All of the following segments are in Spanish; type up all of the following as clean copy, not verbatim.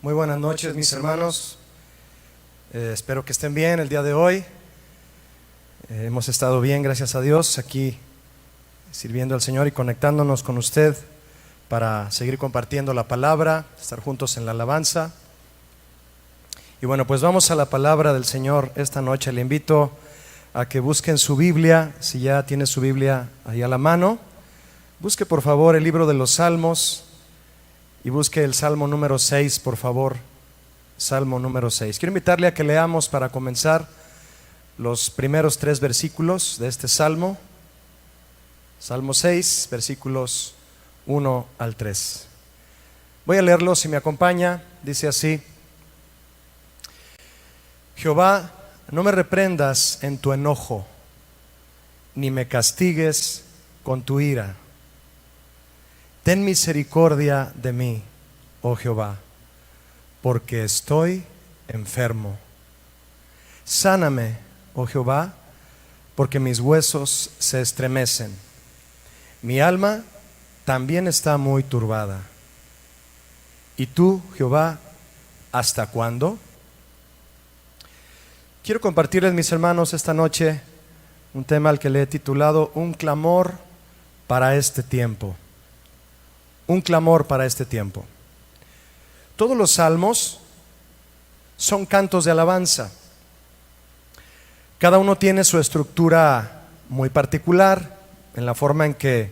Muy buenas noches, mis hermanos. Espero que estén bien el día de hoy. Hemos estado bien, gracias a Dios, aquí sirviendo al Señor y conectándonos con usted para seguir compartiendo la palabra, estar juntos en la alabanza. Y bueno, pues vamos a la palabra del Señor esta noche. Le invito a que busquen su Biblia, si ya tiene su Biblia ahí a la mano. Busque por favor el libro de los Salmos y busque el Salmo número 6, por favor. Salmo número 6. Quiero invitarle a que leamos para comenzar los primeros 3 versículos de este Salmo. Salmo 6, versículos 1 al 3. Voy a leerlo, si me acompaña. Dice así: Jehová, no me reprendas en tu enojo, ni me castigues con tu ira. Ten misericordia de mí, oh Jehová, porque estoy enfermo. Sáname, oh Jehová, porque mis huesos se estremecen. Mi alma también está muy turbada. ¿Y tú, Jehová, hasta cuándo? Quiero compartirles, mis hermanos, esta noche un tema al que le he titulado Un clamor para este tiempo. Un clamor para este tiempo. Todos los salmos son cantos de alabanza. Cada uno tiene su estructura muy particular en la forma en que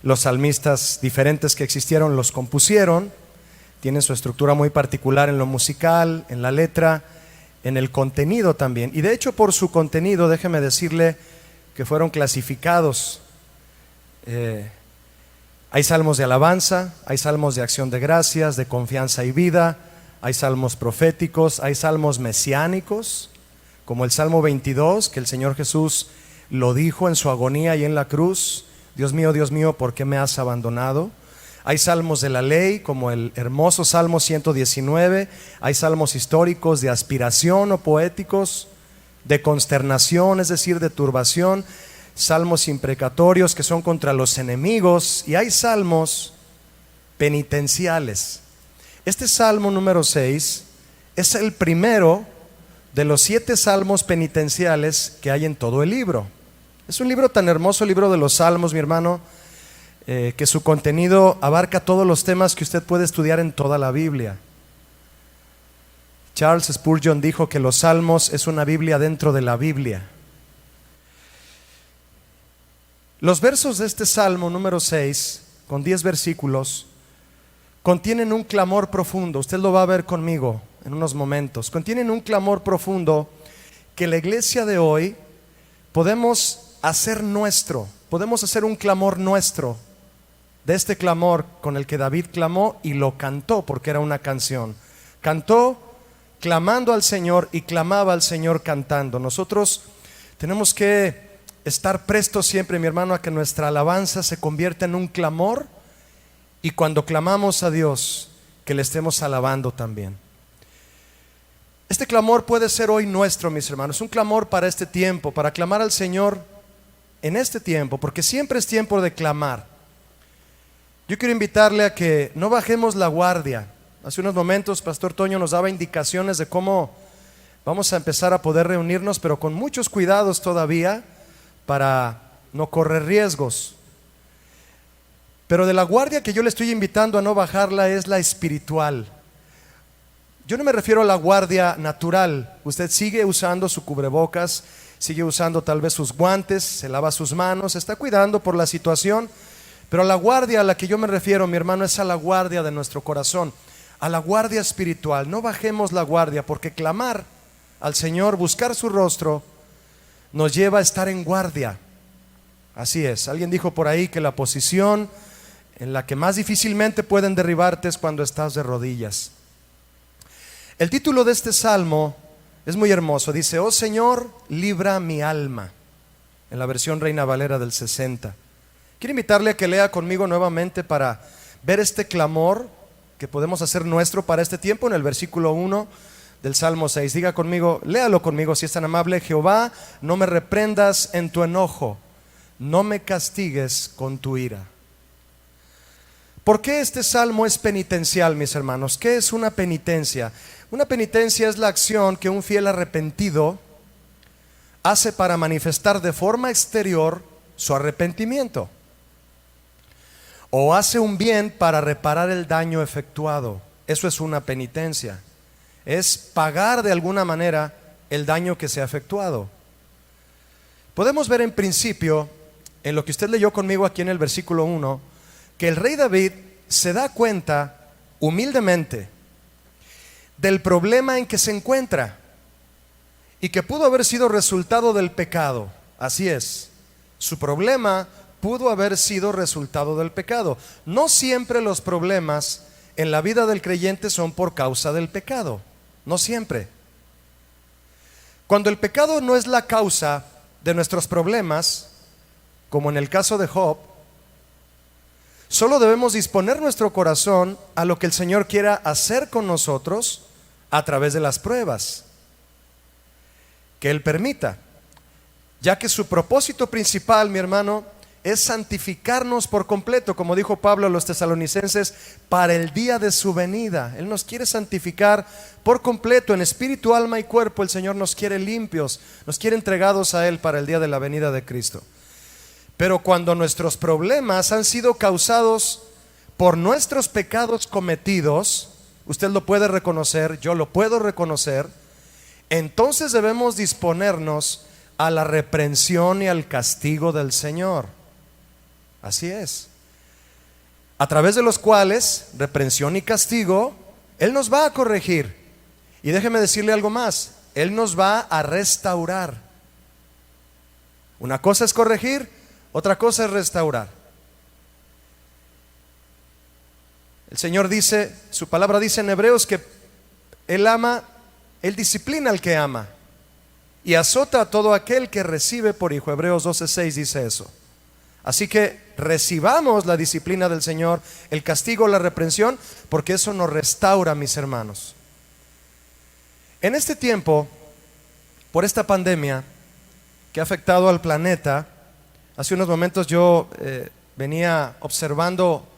los salmistas diferentes que existieron los compusieron. Tienen su estructura muy particular en lo musical, en la letra, en el contenido también. Y de hecho, por su contenido, déjeme decirle que fueron clasificados. Hay salmos de alabanza, hay salmos de acción de gracias, de confianza y vida, hay salmos proféticos, hay salmos mesiánicos, como el Salmo 22, que el Señor Jesús lo dijo en su agonía y en la cruz: Dios mío, ¿por qué me has abandonado? Hay salmos de la ley, como el hermoso Salmo 119, hay salmos históricos de aspiración o poéticos, de consternación, es decir, de turbación, salmos imprecatorios que son contra los enemigos, y hay salmos penitenciales. Este Salmo número 6 es el primero de los 7 salmos penitenciales que hay en todo el libro. Es un libro tan hermoso, el libro de los Salmos, mi hermano, que su contenido abarca todos los temas que usted puede estudiar en toda la Biblia. Charles Spurgeon dijo que los Salmos es una Biblia dentro de la Biblia. Los versos de este Salmo número 6, con 10 versículos, contienen un clamor profundo. Usted lo va a ver conmigo en unos momentos. Contienen un clamor profundo que la iglesia de hoy podemos hacer nuestro. Podemos hacer un clamor nuestro, de este clamor con el que David clamó y lo cantó, porque era una canción. Cantó clamando al Señor y clamaba al Señor cantando. Nosotros tenemos que estar prestos siempre, mi hermano, a que nuestra alabanza se convierta en un clamor, y cuando clamamos a Dios, que le estemos alabando también. Este clamor puede ser hoy nuestro, mis hermanos, un clamor para este tiempo, para clamar al Señor en este tiempo, porque siempre es tiempo de clamar. Yo quiero invitarle a que no bajemos la guardia. Hace unos momentos Pastor Toño nos daba indicaciones de cómo vamos a empezar a poder reunirnos, pero con muchos cuidados todavía, para no correr riesgos. Pero de la guardia que yo le estoy invitando a no bajarla es la espiritual. Yo no me refiero a la guardia natural. Usted sigue usando su cubrebocas, sigue usando tal vez sus guantes, se lava sus manos, está cuidando por la situación. Pero la guardia a la que yo me refiero, mi hermano, es a la guardia de nuestro corazón, a la guardia espiritual. No bajemos la guardia, porque clamar al Señor, buscar su rostro, nos lleva a estar en guardia. Así es. Alguien dijo por ahí que la posición en la que más difícilmente pueden derribarte es cuando estás de rodillas. El título de este salmo es muy hermoso. Dice: Oh Señor, libra mi alma, en la versión Reina Valera del 60. Quiero invitarle a que lea conmigo nuevamente para ver este clamor que podemos hacer nuestro para este tiempo, en el versículo 1 del Salmo 6. Diga conmigo, léalo conmigo si es tan amable: Jehová, no me reprendas en tu enojo, no me castigues con tu ira. ¿Por qué este salmo es penitencial, mis hermanos? ¿Qué es una penitencia? Una penitencia es la acción que un fiel arrepentido hace para manifestar de forma exterior su arrepentimiento, o hace un bien para reparar el daño efectuado. Eso es una penitencia. Es pagar de alguna manera el daño que se ha efectuado. Podemos ver en principio, en lo que usted leyó conmigo aquí en el versículo 1, que el rey David se da cuenta humildemente del problema en que se encuentra y que pudo haber sido resultado del pecado. Así es, su problema pudo haber sido resultado del pecado. No siempre los problemas en la vida del creyente son por causa del pecado, no siempre. Cuando el pecado no es la causa de nuestros problemas, como en el caso de Job, solo debemos disponer nuestro corazón a lo que el Señor quiera hacer con nosotros a través de las pruebas que Él permita, ya que su propósito principal, mi hermano, es santificarnos por completo, como dijo Pablo a los tesalonicenses, para el día de su venida. Él nos quiere santificar por completo, en espíritu, alma y cuerpo. El Señor nos quiere limpios, nos quiere entregados a Él para el día de la venida de Cristo. Pero cuando nuestros problemas han sido causados por nuestros pecados cometidos, usted lo puede reconocer, yo lo puedo reconocer, entonces debemos disponernos a la reprensión y al castigo del Señor. Así es. A través de los cuales, reprensión y castigo, Él nos va a corregir. Y déjeme decirle algo más, Él nos va a restaurar. Una cosa es corregir, otra cosa es restaurar. El Señor dice, su palabra dice en Hebreos que Él ama, Él disciplina al que ama y azota a todo aquel que recibe por hijo. Hebreos 12:6 dice eso. Así que recibamos la disciplina del Señor, el castigo, la reprensión, porque eso nos restaura, mis hermanos. En este tiempo, por esta pandemia que ha afectado al planeta, hace unos momentos yo venía observando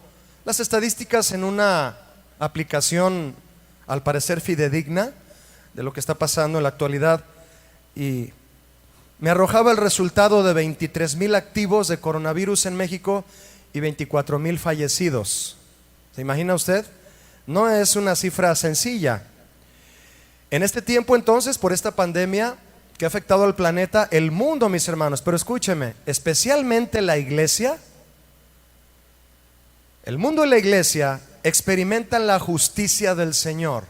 las estadísticas en una aplicación al parecer fidedigna de lo que está pasando en la actualidad, y me arrojaba el resultado de 23,000 activos de coronavirus en México y 24,000 fallecidos. ¿Se imagina usted? No es una cifra sencilla. En este tiempo entonces, por esta pandemia que ha afectado al planeta, el mundo, mis hermanos, pero escúcheme, especialmente la iglesia, el mundo y la iglesia experimentan la justicia del Señor.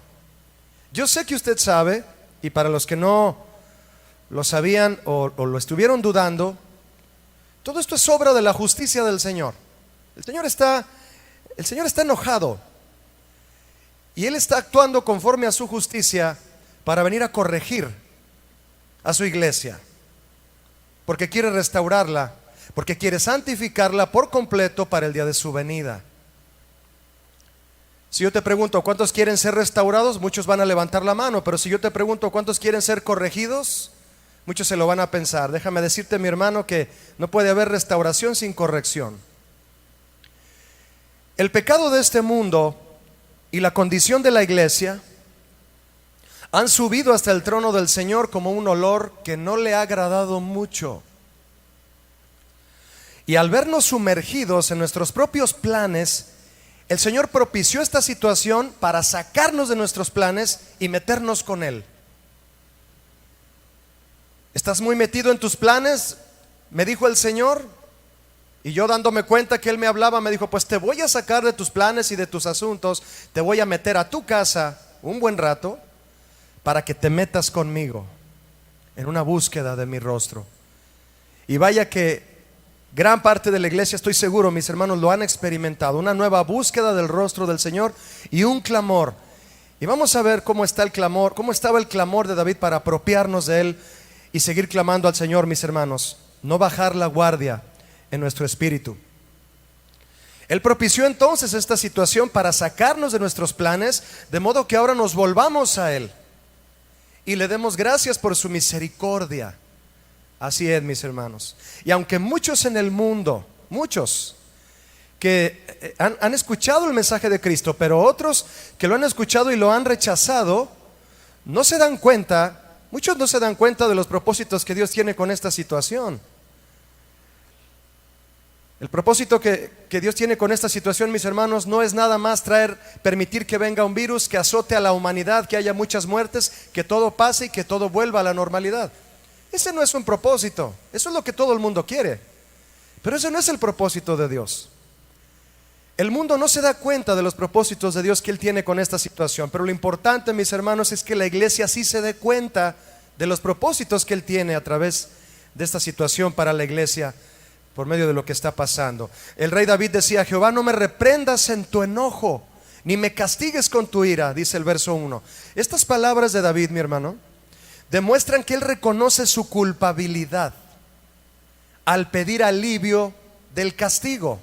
Yo sé que usted sabe, y para los que no lo sabían o lo estuvieron dudando, todo esto es obra de la justicia del Señor. El Señor está enojado y Él está actuando conforme a su justicia para venir a corregir a su iglesia, porque quiere restaurarla, porque quiere santificarla por completo para el día de su venida. Si yo te pregunto ¿cuántos quieren ser restaurados? Muchos van a levantar la mano. Pero si yo te pregunto ¿cuántos quieren ser corregidos? Muchos se lo van a pensar. Déjame decirte, mi hermano, que no puede haber restauración sin corrección. El pecado de este mundo y la condición de la iglesia han subido hasta el trono del Señor como un olor que no le ha agradado mucho. Y al vernos sumergidos en nuestros propios planes, el Señor propició esta situación para sacarnos de nuestros planes y meternos con Él. ¿Estás muy metido en tus planes?, me dijo el Señor. Y yo, dándome cuenta que Él me hablaba, me dijo: pues te voy a sacar de tus planes y de tus asuntos, te voy a meter a tu casa un buen rato para que te metas conmigo en una búsqueda de mi rostro. Y vaya que gran parte de la iglesia, estoy seguro, mis hermanos, lo han experimentado, una nueva búsqueda del rostro del Señor y un clamor. Y vamos a ver cómo está el clamor, cómo estaba el clamor de David para apropiarnos de él y seguir clamando al Señor, mis hermanos. No bajar la guardia en nuestro espíritu. Él propició entonces esta situación para sacarnos de nuestros planes, de modo que ahora nos volvamos a Él y le demos gracias por su misericordia. Así es, mis hermanos. Y aunque muchos en el mundo, muchos que han escuchado el mensaje de Cristo, pero otros que lo han escuchado y lo han rechazado, no se dan cuenta, muchos no se dan cuenta de los propósitos que Dios tiene con esta situación. El propósito que Dios tiene con esta situación, mis hermanos, no es nada más permitir que venga un virus, que azote a la humanidad, que haya muchas muertes, que todo pase y que todo vuelva a la normalidad. Ese no es un propósito, eso es lo que todo el mundo quiere, pero ese no es el propósito de Dios. El mundo no se da cuenta de los propósitos de Dios que Él tiene con esta situación, pero lo importante, mis hermanos, es que la iglesia sí se dé cuenta de los propósitos que Él tiene a través de esta situación para la iglesia, por medio de lo que está pasando. El rey David decía: Jehová, no me reprendas en tu enojo, ni me castigues con tu ira, dice el verso 1. Estas palabras de David, mi hermano, demuestran que él reconoce su culpabilidad al pedir alivio del castigo.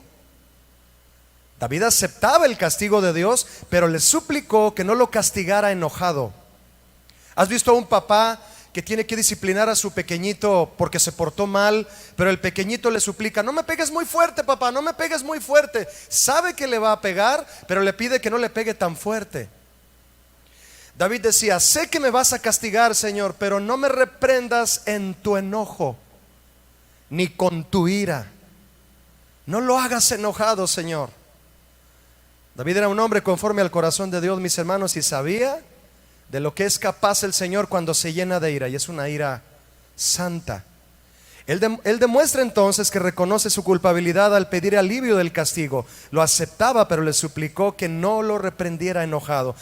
David aceptaba el castigo de Dios, pero le suplicó que no lo castigara enojado. ¿Has visto a un papá que tiene que disciplinar a su pequeñito porque se portó mal, pero el pequeñito le suplica: no me pegues muy fuerte, papá, no me pegues muy fuerte? Sabe que le va a pegar, pero le pide que no le pegue tan fuerte. David decía: sé que me vas a castigar, Señor, pero no me reprendas en tu enojo, ni con tu ira. No lo hagas enojado, Señor. David era un hombre conforme al corazón de Dios, mis hermanos, y sabía de lo que es capaz el Señor cuando se llena de ira, y es una ira santa. Él demuestra entonces que reconoce su culpabilidad al pedir alivio del castigo. Lo aceptaba, pero le suplicó que no lo reprendiera enojado.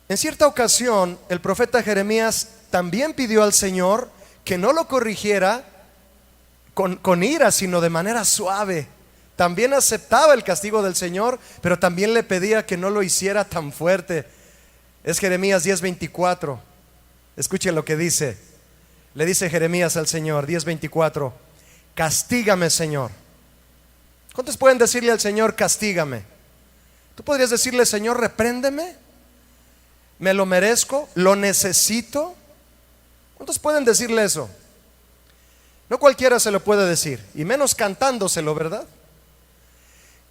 En cierta ocasión, el profeta Jeremías también pidió al Señor que no lo corrigiera con ira, sino de manera suave. También aceptaba el castigo del Señor, pero también le pedía que no lo hiciera tan fuerte. Es Jeremías 10:24. Escuchen lo que dice. Le dice Jeremías al Señor, 10:24: castígame, Señor. ¿Cuántos pueden decirle al Señor: castígame? Tú podrías decirle: Señor, repréndeme, me lo merezco, lo necesito. ¿Cuántos pueden decirle eso? No cualquiera se lo puede decir, y menos cantándoselo, ¿verdad?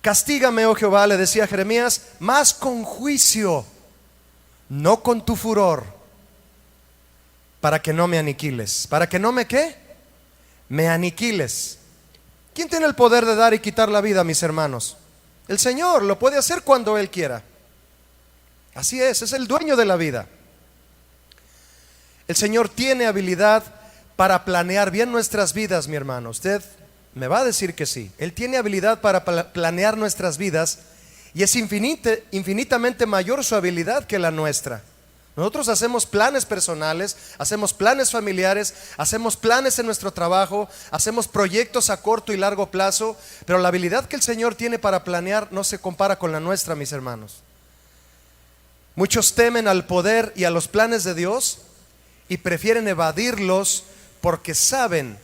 Castígame, oh Jehová, le decía Jeremías, mas con juicio, no con tu furor, para que no me aniquiles. ¿Para que no me qué? Me aniquiles. ¿Quién tiene el poder de dar y quitar la vida, mis hermanos? El Señor. Lo puede hacer cuando Él quiera. Así es el dueño de la vida. El Señor tiene habilidad para planear bien nuestras vidas, mi hermano. Usted me va a decir que sí. Él tiene habilidad para planear nuestras vidas, y es infinitamente mayor su habilidad que la nuestra. Nosotros hacemos planes personales, hacemos planes familiares, hacemos planes en nuestro trabajo, hacemos proyectos a corto y largo plazo, pero la habilidad que el Señor tiene para planear no se compara con la nuestra, mis hermanos. Muchos temen al poder y a los planes de Dios y prefieren evadirlos porque saben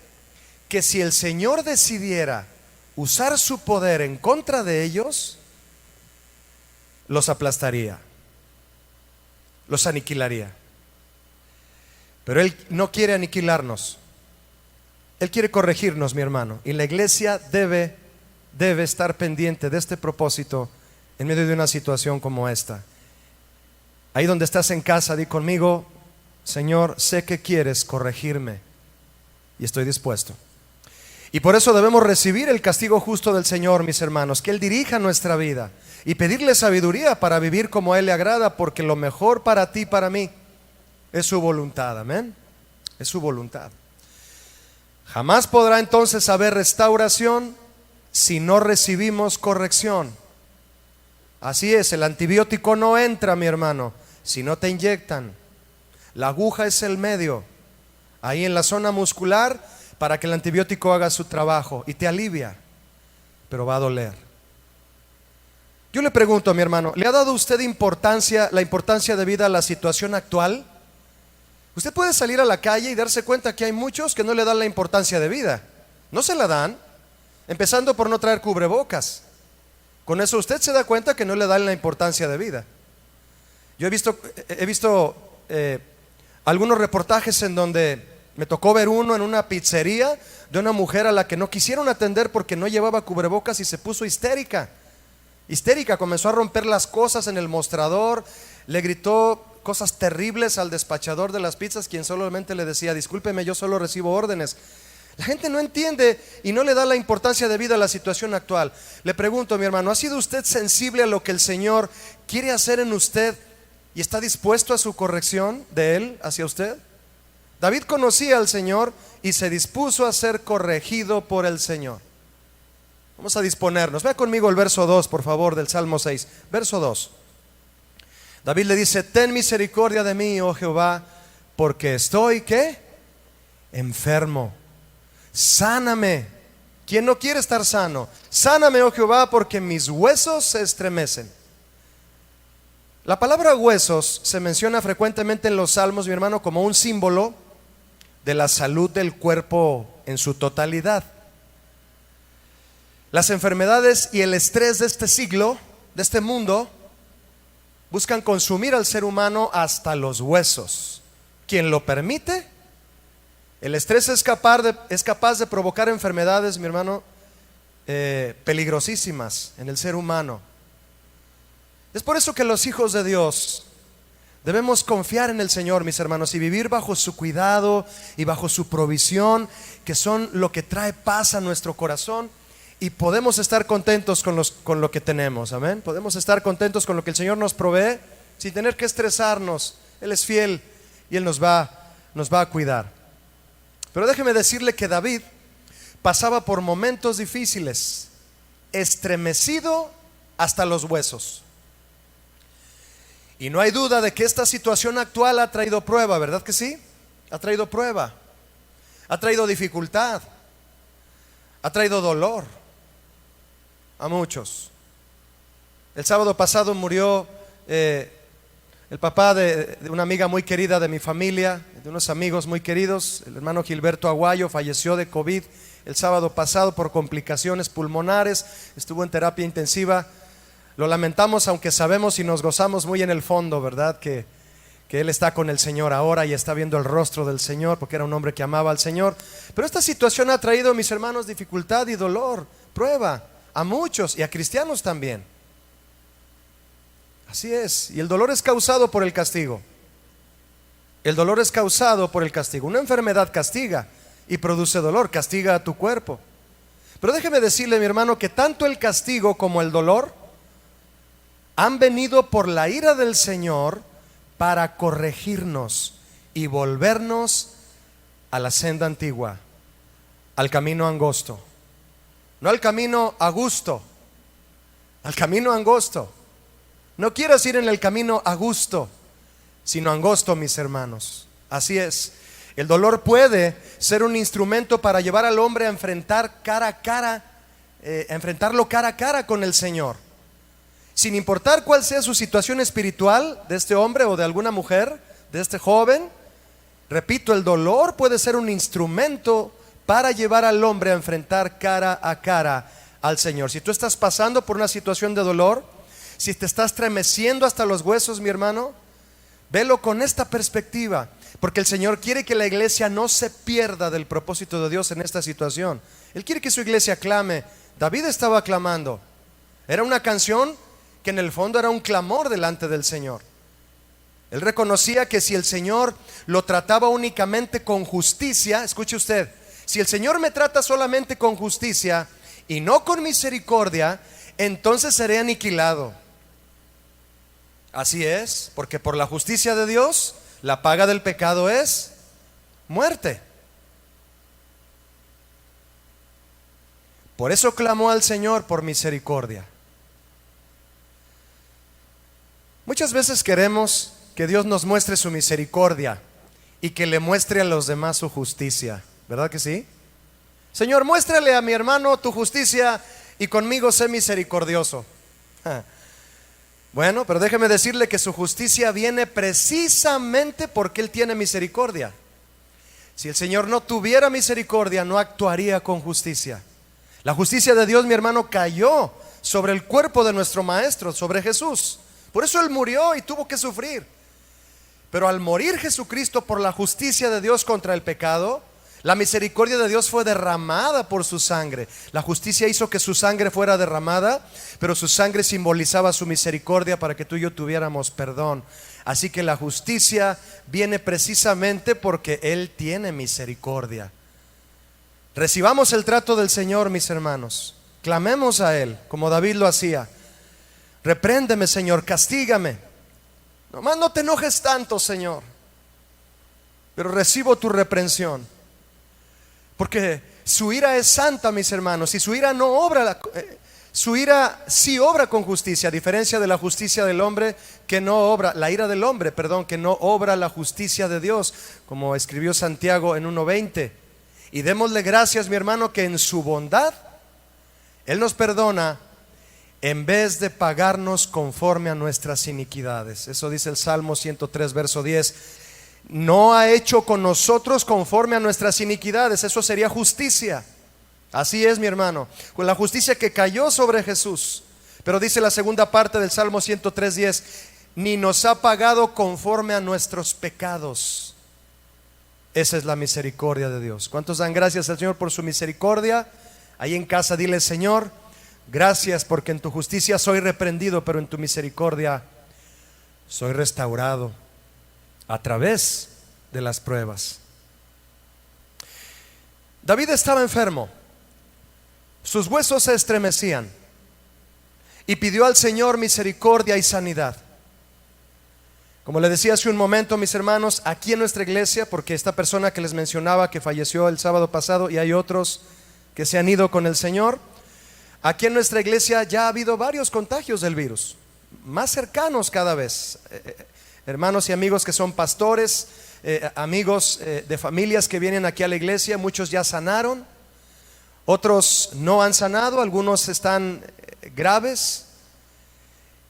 que si el Señor decidiera usar su poder en contra de ellos, los aplastaría, los aniquilaría. Pero Él no quiere aniquilarnos, Él quiere corregirnos, mi hermano. Y la iglesia debe estar pendiente de este propósito en medio de una situación como esta. Ahí donde estás en casa, di conmigo: Señor, sé que quieres corregirme y estoy dispuesto. Y por eso debemos recibir el castigo justo del Señor, mis hermanos, que Él dirija nuestra vida y pedirle sabiduría para vivir como a Él le agrada, porque lo mejor para ti y para mí es su voluntad. Amén. Es su voluntad. Jamás podrá entonces haber restauración si no recibimos corrección. Así es, el antibiótico no entra, mi hermano, si no te inyectan. La aguja es el medio, ahí en la zona muscular, para que el antibiótico haga su trabajo y te alivia, pero va a doler. Yo le pregunto a mi hermano: ¿le ha dado usted la importancia de vida a la situación actual? Usted puede salir a la calle y darse cuenta que hay muchos que no le dan la importancia de vida. No se la dan, empezando por no traer cubrebocas. Con eso usted se da cuenta que no le dan la importancia de vida. Yo he visto algunos reportajes en donde Me tocó ver uno en una pizzería de una mujer a la que no quisieron atender porque no llevaba cubrebocas y se puso histérica. Histérica, comenzó a romper las cosas en el mostrador, le gritó cosas terribles al despachador de las pizzas, quien solamente le decía: discúlpeme, yo solo recibo órdenes. La gente no entiende y no le da la importancia debida a la situación actual. Le pregunto, mi hermano, ¿ha sido usted sensible a lo que el Señor quiere hacer en usted y está dispuesto a su corrección de Él hacia usted? David conocía al Señor y se dispuso a ser corregido por el Señor. Vamos a disponernos. Vea conmigo el verso 2, por favor, del Salmo 6. Verso 2. David le dice: ten misericordia de mí, oh Jehová, porque estoy, ¿qué? Enfermo. Sáname. ¿Quién no quiere estar sano? Sáname, oh Jehová, porque mis huesos se estremecen. La palabra huesos se menciona frecuentemente en los salmos, mi hermano, como un símbolo de la salud del cuerpo en su totalidad. Las enfermedades y el estrés de este siglo, de este mundo, buscan consumir al ser humano hasta los huesos. ¿Quién lo permite? El estrés es capaz de provocar enfermedades, mi hermano, peligrosísimas en el ser humano. Es por eso que los hijos de Dios debemos confiar en el Señor, mis hermanos, y vivir bajo su cuidado y bajo su provisión, que son lo que trae paz a nuestro corazón. Y podemos estar contentos con lo que tenemos, amén. Podemos estar contentos con lo que el Señor nos provee sin tener que estresarnos. Él es fiel y Él nos va a cuidar. Pero déjeme decirle que David pasaba por momentos difíciles, estremecido hasta los huesos. Y no hay duda de que esta situación actual ha traído prueba, ¿verdad que sí? Ha traído prueba, ha traído dificultad, ha traído dolor a muchos. El sábado pasado murió el papá de una amiga muy querida de mi familia, de unos amigos muy queridos. El hermano Gilberto Aguayo falleció de COVID el sábado pasado por complicaciones pulmonares. Estuvo en terapia intensiva. Lo lamentamos, aunque sabemos y nos gozamos muy en el fondo, ¿verdad? Que él está con el Señor ahora y está viendo el rostro del Señor, porque era un hombre que amaba al Señor. Pero esta situación ha traído, mis hermanos, dificultad y dolor, prueba a muchos y a cristianos también. Así es. Y el dolor es causado por el castigo. El dolor es causado por el castigo. Una enfermedad castiga y produce dolor, castiga a tu cuerpo. Pero déjeme decirle, mi hermano, que tanto el castigo como el dolor han venido por la ira del Señor para corregirnos y volvernos a la senda antigua, al camino angosto. No al camino a gusto, al camino angosto. No quieras ir en el camino a gusto, sino angosto, mis hermanos. Así es. El dolor puede ser un instrumento para llevar al hombre a enfrentarlo cara a cara con el Señor. Sin importar cuál sea su situación espiritual de este hombre o de alguna mujer, de este joven. Repito, el dolor puede ser un instrumento para llevar al hombre a enfrentar cara a cara al Señor. Si tú estás pasando por una situación de dolor, si te estás estremeciendo hasta los huesos, mi hermano, velo con esta perspectiva, porque el Señor quiere que la iglesia no se pierda del propósito de Dios en esta situación. Él quiere que su iglesia clame. David estaba clamando. Era una canción que en el fondo era un clamor delante del Señor. Él reconocía que si el Señor lo trataba únicamente con justicia, escuche usted, si el Señor me trata solamente con justicia y no con misericordia, entonces seré aniquilado. Así es, porque por la justicia de Dios, la paga del pecado es muerte. Por eso clamó al Señor por misericordia. Muchas veces queremos que Dios nos muestre su misericordia y que le muestre a los demás su justicia, ¿verdad que sí? Señor, muéstrale a mi hermano tu justicia y conmigo sé misericordioso. Bueno, pero déjeme decirle que su justicia viene precisamente porque Él tiene misericordia. Si el Señor no tuviera misericordia, no actuaría con justicia. La justicia de Dios, mi hermano, cayó sobre el cuerpo de nuestro Maestro, sobre Jesús. Por eso Él murió y tuvo que sufrir. Pero al morir Jesucristo por la justicia de Dios contra el pecado, la misericordia de Dios fue derramada por su sangre. La justicia hizo que su sangre fuera derramada, pero su sangre simbolizaba su misericordia para que tú y yo tuviéramos perdón. Así que la justicia viene precisamente porque Él tiene misericordia. Recibamos el trato del Señor, mis hermanos. Clamemos a Él, como David lo hacía. Repréndeme, Señor, castígame. Nomás no te enojes tanto, Señor, pero recibo tu reprensión. Porque su ira es santa, mis hermanos, y su ira no obra, su ira sí obra con justicia, a diferencia de la justicia del hombre que no obra, la ira del hombre, perdón, que no obra la justicia de Dios, como escribió Santiago en 1:20. Y démosle gracias, mi hermano, que en su bondad Él nos perdona en vez de pagarnos conforme a nuestras iniquidades. Eso dice el Salmo 103, verso 10. No ha hecho con nosotros conforme a nuestras iniquidades. Eso sería justicia. Así es, mi hermano, con la justicia que cayó sobre Jesús. Pero dice la segunda parte del Salmo 103:10, ni nos ha pagado conforme a nuestros pecados. Esa es la misericordia de Dios. ¿Cuántos dan gracias al Señor por su misericordia? Ahí en casa dile: Señor, gracias porque en tu justicia soy reprendido, pero en tu misericordia soy restaurado a través de las pruebas. David estaba enfermo, sus huesos se estremecían y pidió al Señor misericordia y sanidad. Como le decía hace un momento, mis hermanos, aquí en nuestra iglesia, porque esta persona que les mencionaba que falleció el sábado pasado y hay otros que se han ido con el Señor, aquí en nuestra iglesia ya ha habido varios contagios del virus, más cercanos cada vez. Hermanos y amigos que son pastores, amigos de familias que vienen aquí a la iglesia, muchos ya sanaron, otros no han sanado, algunos están graves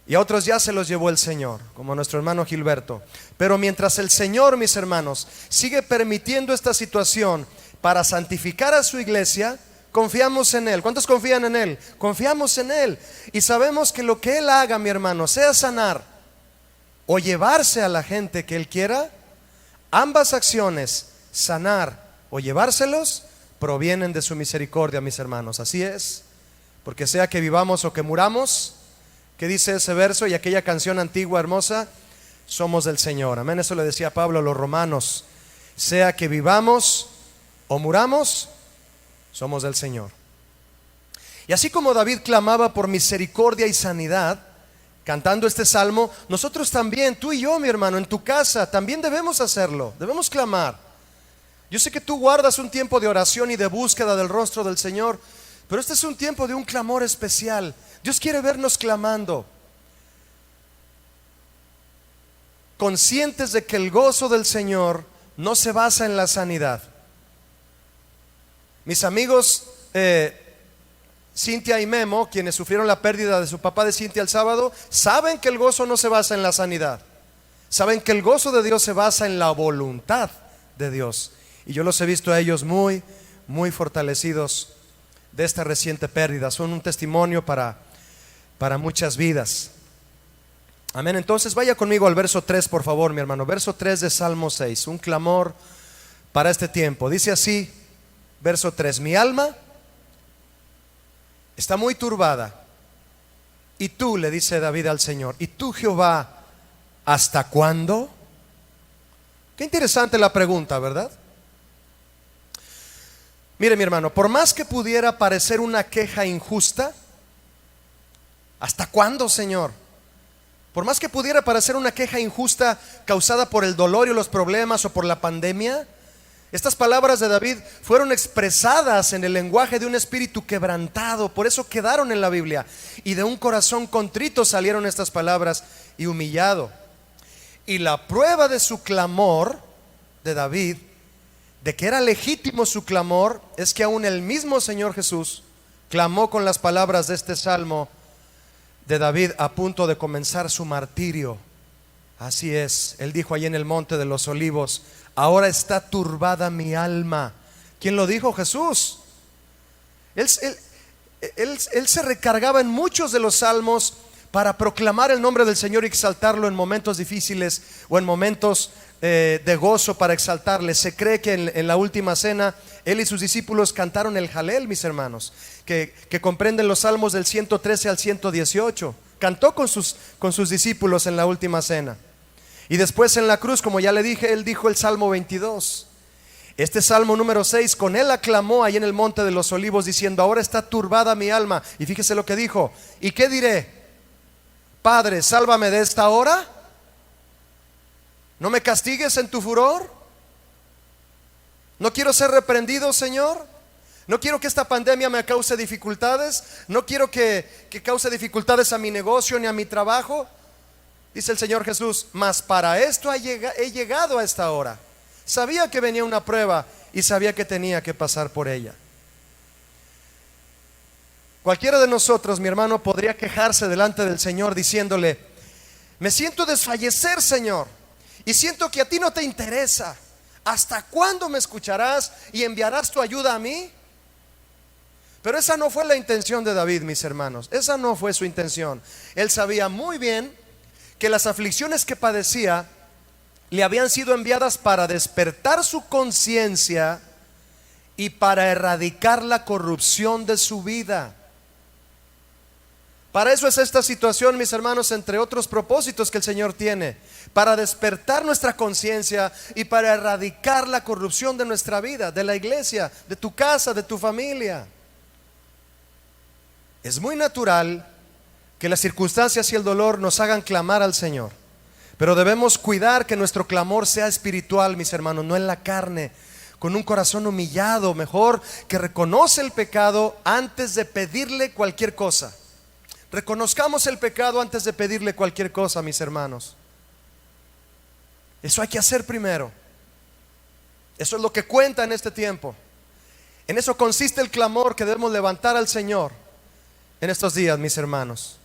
y a otros ya se los llevó el Señor, como nuestro hermano Gilberto. Pero mientras el Señor, mis hermanos, sigue permitiendo esta situación para santificar a su iglesia, confiamos en Él. ¿Cuántos confían en Él? Confiamos en Él y sabemos que lo que Él haga, mi hermano, sea sanar o llevarse a la gente que Él quiera, ambas acciones, sanar o llevárselos, provienen de su misericordia, mis hermanos. Así es, porque sea que vivamos o que muramos, ¿qué dice ese verso y aquella canción antigua hermosa? Somos del Señor. Amén. Eso le decía Pablo a los romanos. Sea que vivamos o muramos, somos del Señor. Y así como David clamaba por misericordia y sanidad, cantando este salmo, nosotros también, tú y yo, mi hermano, en tu casa, también debemos hacerlo, debemos clamar. Yo sé que tú guardas un tiempo de oración y de búsqueda del rostro del Señor, pero este es un tiempo de un clamor especial. Dios quiere vernos clamando, conscientes de que el gozo del Señor no se basa en la sanidad. Mis amigos Cintia y Memo, quienes sufrieron la pérdida de su papá de Cintia el sábado, saben que el gozo no se basa en la sanidad. Saben que el gozo de Dios se basa en la voluntad de Dios. Y yo los he visto a ellos muy, muy fortalecidos de esta reciente pérdida. Son un testimonio para muchas vidas. Amén. Entonces vaya conmigo al verso 3, por favor, mi hermano. Verso 3 de Salmo 6, un clamor para este tiempo. Dice así, verso 3: mi alma está muy turbada. Y tú, le dice David al Señor, y tú, Jehová, ¿hasta cuándo? Qué interesante la pregunta, ¿verdad? Mire, mi hermano, por más que pudiera parecer una queja injusta, ¿hasta cuándo, Señor? Por más que pudiera parecer una queja injusta causada por el dolor y los problemas o por la pandemia, estas palabras de David fueron expresadas en el lenguaje de un espíritu quebrantado, por eso quedaron en la Biblia. Y de un corazón contrito salieron estas palabras y humillado. Y la prueba de su clamor de David, de que era legítimo su clamor, es que aún el mismo Señor Jesús clamó con las palabras de este salmo de David a punto de comenzar su martirio. Así es, él dijo allí en el monte de los olivos: ahora está turbada mi alma. ¿Quién lo dijo? Jesús. Él se recargaba en muchos de los salmos para proclamar el nombre del Señor y exaltarlo en momentos difíciles o en momentos de gozo, para exaltarle. Se cree que en la última cena Él y sus discípulos cantaron el Jalel, mis hermanos, que comprenden los salmos del 113 al 118. Cantó con sus discípulos en la última cena. Y después en la cruz, como ya le dije, Él dijo el Salmo 22. Este Salmo número 6, con Él aclamó ahí en el monte de los olivos, diciendo: ahora está turbada mi alma. Y fíjese lo que dijo: ¿y qué diré? Padre, sálvame de esta hora. No me castigues en tu furor. No quiero ser reprendido, Señor. No quiero que esta pandemia me cause dificultades. No quiero que cause dificultades a mi negocio ni a mi trabajo. Dice el Señor Jesús: mas para esto he llegado a esta hora. Sabía que venía una prueba y sabía que tenía que pasar por ella. Cualquiera de nosotros, mi hermano, podría quejarse delante del Señor diciéndole: me siento desfallecer, Señor, y siento que a ti no te interesa. ¿Hasta cuándo me escucharás y enviarás tu ayuda a mí? Pero esa no fue la intención de David, mis hermanos. Esa no fue su intención. Él sabía muy bien que las aflicciones que padecía le habían sido enviadas para despertar su conciencia y para erradicar la corrupción de su vida. Para eso es esta situación, mis hermanos, entre otros propósitos que el Señor tiene: para despertar nuestra conciencia y para erradicar la corrupción de nuestra vida, de la iglesia, de tu casa, de tu familia. Es muy natural que las circunstancias y el dolor nos hagan clamar al Señor, pero debemos cuidar que nuestro clamor sea espiritual, mis hermanos, no en la carne, con un corazón humillado, mejor que reconoce el pecado antes de pedirle cualquier cosa. Reconozcamos el pecado antes de pedirle cualquier cosa, mis hermanos. Eso hay que hacer primero. Eso es lo que cuenta en este tiempo. En eso consiste el clamor que debemos levantar al Señor en estos días, mis hermanos.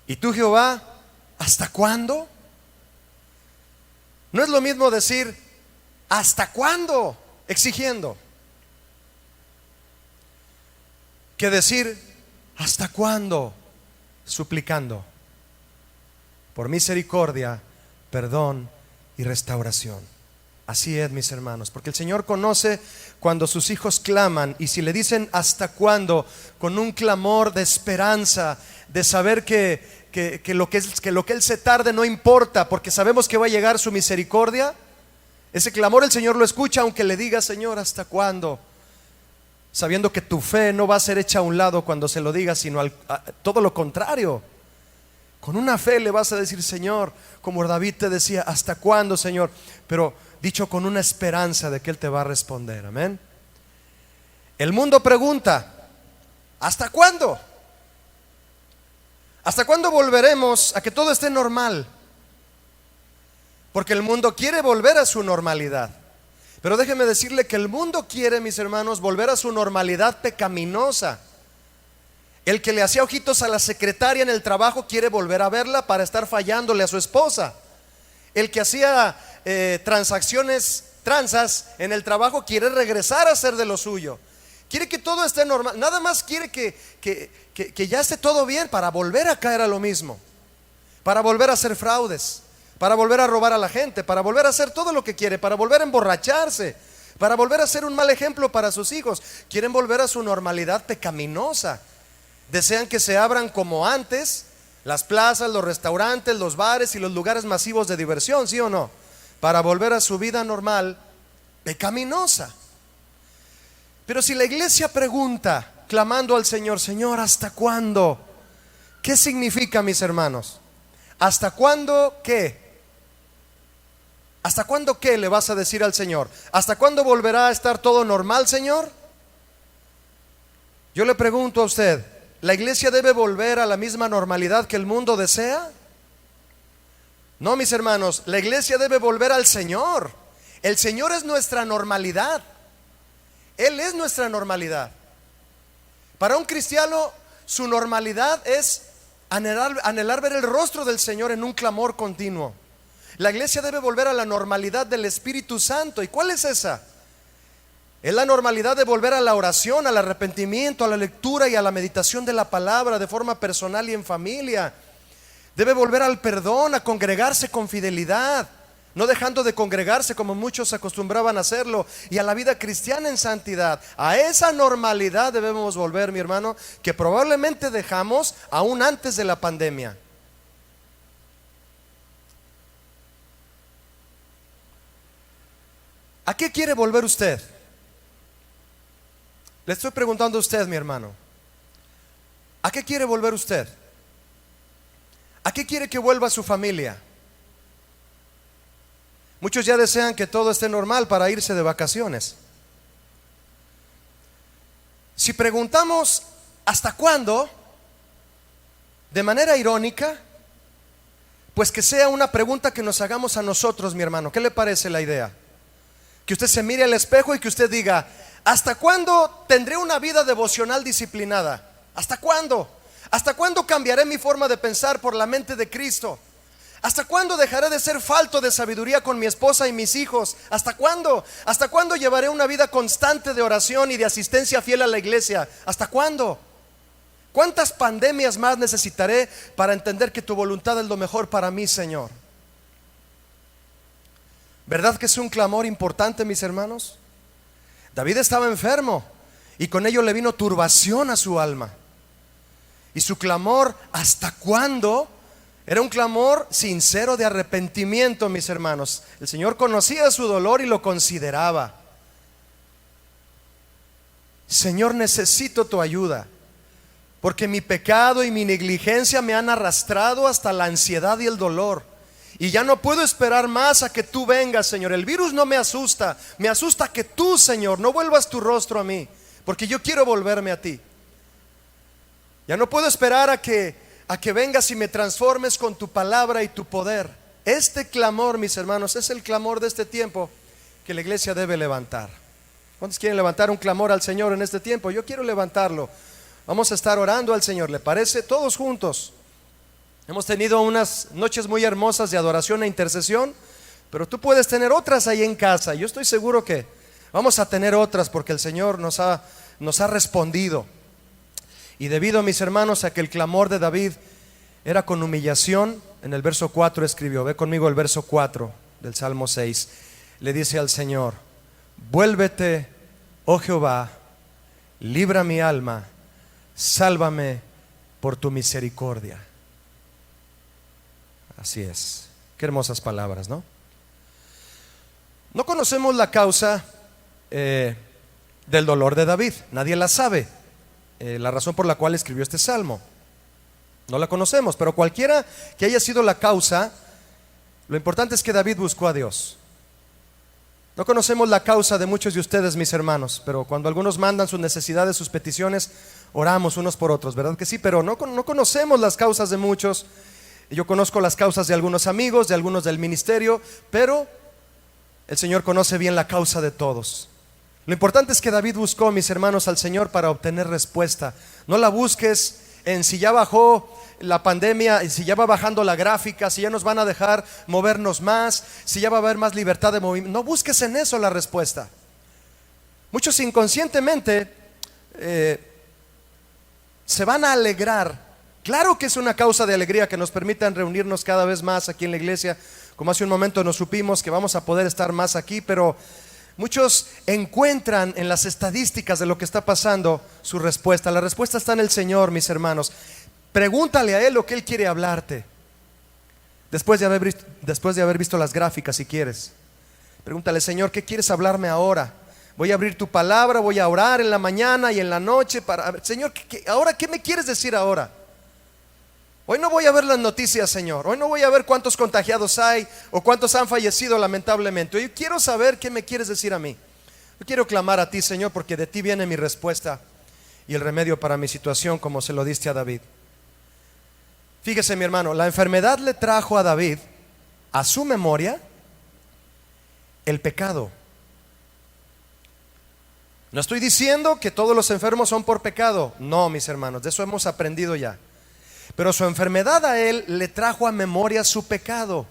¿Y tú, Jehová, hasta cuándo? No es lo mismo decir ¿hasta cuándo?, exigiendo, que decir ¿hasta cuándo?, suplicando por misericordia, perdón y restauración. Así es, mis hermanos, porque el Señor conoce cuando sus hijos claman, y si le dicen ¿hasta cuándo?, con un clamor de esperanza, de saber que lo que Él se tarde no importa, porque sabemos que va a llegar su misericordia. Ese clamor el Señor lo escucha, aunque le diga: Señor, ¿hasta cuándo?, sabiendo que tu fe no va a ser hecha a un lado cuando se lo diga, sino todo lo contrario. Con una fe le vas a decir: Señor, como David te decía, ¿hasta cuándo, Señor? Pero dicho con una esperanza de que Él te va a responder. Amén. El mundo pregunta: ¿hasta cuándo? ¿Hasta cuándo volveremos a que todo esté normal? Porque el mundo quiere volver a su normalidad. Pero déjeme decirle que el mundo quiere, mis hermanos, volver a su normalidad pecaminosa. El que le hacía ojitos a la secretaria en el trabajo quiere volver a verla para estar fallándole a su esposa. El que hacía tranzas en el trabajo quiere regresar a hacer de lo suyo. Quiere que todo esté normal. Nada más quiere que ya esté todo bien para volver a caer a lo mismo, para volver a hacer fraudes, para volver a robar a la gente, para volver a hacer todo lo que quiere, para volver a emborracharse, para volver a ser un mal ejemplo para sus hijos. Quieren volver a su normalidad pecaminosa. Desean que se abran como antes las plazas, los restaurantes, los bares y los lugares masivos de diversión, ¿sí o no? Para volver a su vida normal pecaminosa. Pero si la iglesia pregunta, clamando al Señor: Señor, ¿hasta cuándo? ¿Qué significa, mis hermanos? ¿Hasta cuándo qué? ¿Hasta cuándo qué le vas a decir al Señor? ¿Hasta cuándo volverá a estar todo normal, Señor? Yo le pregunto a usted: ¿la iglesia debe volver a la misma normalidad que el mundo desea? No, mis hermanos, la iglesia debe volver al Señor. El Señor es nuestra normalidad. Él es nuestra normalidad. Para un cristiano, su normalidad es anhelar ver el rostro del Señor en un clamor continuo. La iglesia debe volver a la normalidad del Espíritu Santo. ¿Y cuál es esa? Es la normalidad de volver a la oración, al arrepentimiento, a la lectura y a la meditación de la palabra de forma personal y en familia. Debe volver al perdón, a congregarse con fidelidad, no dejando de congregarse como muchos acostumbraban a hacerlo, y a la vida cristiana en santidad. A esa normalidad debemos volver, mi hermano, que probablemente dejamos aún antes de la pandemia. ¿A qué quiere volver usted? Le estoy preguntando a usted, mi hermano. ¿A qué quiere volver usted? ¿A qué quiere que vuelva su familia? Muchos ya desean que todo esté normal para irse de vacaciones. Si preguntamos ¿hasta cuándo?, de manera irónica, pues que sea una pregunta que nos hagamos a nosotros, mi hermano. ¿Qué le parece la idea? Que usted se mire al espejo y que usted diga: ¿hasta cuándo tendré una vida devocional disciplinada? ¿Hasta cuándo? ¿Hasta cuándo cambiaré mi forma de pensar por la mente de Cristo? ¿Hasta cuándo dejaré de ser falto de sabiduría con mi esposa y mis hijos? ¿Hasta cuándo? ¿Hasta cuándo llevaré una vida constante de oración y de asistencia fiel a la iglesia? ¿Hasta cuándo? ¿Cuántas pandemias más necesitaré para entender que tu voluntad es lo mejor para mí, Señor? ¿Verdad que es un clamor importante, mis hermanos? David estaba enfermo y con ello le vino turbación a su alma. Y su clamor, ¿hasta cuándo?, era un clamor sincero de arrepentimiento, mis hermanos. El Señor conocía su dolor y lo consideraba. Señor, necesito tu ayuda, porque mi pecado y mi negligencia me han arrastrado hasta la ansiedad y el dolor. Y ya no puedo esperar más a que tú vengas, Señor. El virus no me asusta, me asusta que tú, Señor, no vuelvas tu rostro a mí, porque yo quiero volverme a ti. Ya no puedo esperar a que vengas y me transformes con tu palabra y tu poder. Este clamor, mis hermanos, es el clamor de este tiempo que la iglesia debe levantar. ¿Cuántos quieren levantar un clamor al Señor en este tiempo? Yo quiero levantarlo. Vamos a estar orando al Señor, ¿le parece? Todos juntos. Hemos tenido unas noches muy hermosas de adoración e intercesión, pero tú puedes tener otras ahí en casa. Yo estoy seguro que vamos a tener otras, porque el Señor nos ha respondido. Y debido, mis hermanos, a que el clamor de David era con humillación, en el verso 4 escribió, ve conmigo el verso 4 del Salmo 6, le dice al Señor: vuélvete, oh Jehová, libra mi alma, sálvame por tu misericordia. Así es, qué hermosas palabras, ¿no? No conocemos la causa del dolor de David, nadie la sabe. La razón por la cual escribió este salmo no la conocemos, pero cualquiera que haya sido la causa, lo importante es que David buscó a Dios. No conocemos la causa de muchos de ustedes, mis hermanos, pero cuando algunos mandan sus necesidades, sus peticiones, oramos unos por otros, ¿verdad que sí? Pero no conocemos las causas de muchos. Yo conozco las causas de algunos amigos, de algunos del ministerio, pero el Señor conoce bien la causa de todos. Lo importante es que David buscó, mis hermanos, al Señor para obtener respuesta. No la busques en si ya bajó la pandemia, si ya va bajando la gráfica, si ya nos van a dejar movernos más, si ya va a haber más libertad de movimiento. No busques en eso la respuesta. Muchos inconscientemente se van a alegrar. Claro que es una causa de alegría que nos permitan reunirnos cada vez más aquí en la iglesia. Como hace un momento nos supimos que vamos a poder estar más aquí, pero muchos encuentran en las estadísticas de lo que está pasando su respuesta. La respuesta está en el Señor, mis hermanos. Pregúntale a Él lo que Él quiere hablarte. Después de haber visto las gráficas, si quieres, pregúntale: Señor, ¿qué quieres hablarme ahora? Voy a abrir tu palabra, voy a orar en la mañana y en la noche Señor, ahora ¿qué me quieres decir ahora? Hoy no voy a ver las noticias, Señor. Hoy no voy a ver cuántos contagiados hay o cuántos han fallecido lamentablemente. Hoy quiero saber qué me quieres decir a mí. Yo quiero clamar a ti, Señor, porque de ti viene mi respuesta y el remedio para mi situación, como se lo diste a David. Fíjese, mi hermano, la enfermedad le trajo a David a su memoria el pecado. No estoy diciendo que todos los enfermos son por pecado. No, mis hermanos, de eso hemos aprendido ya. Pero su enfermedad a él le trajo a memoria su pecado.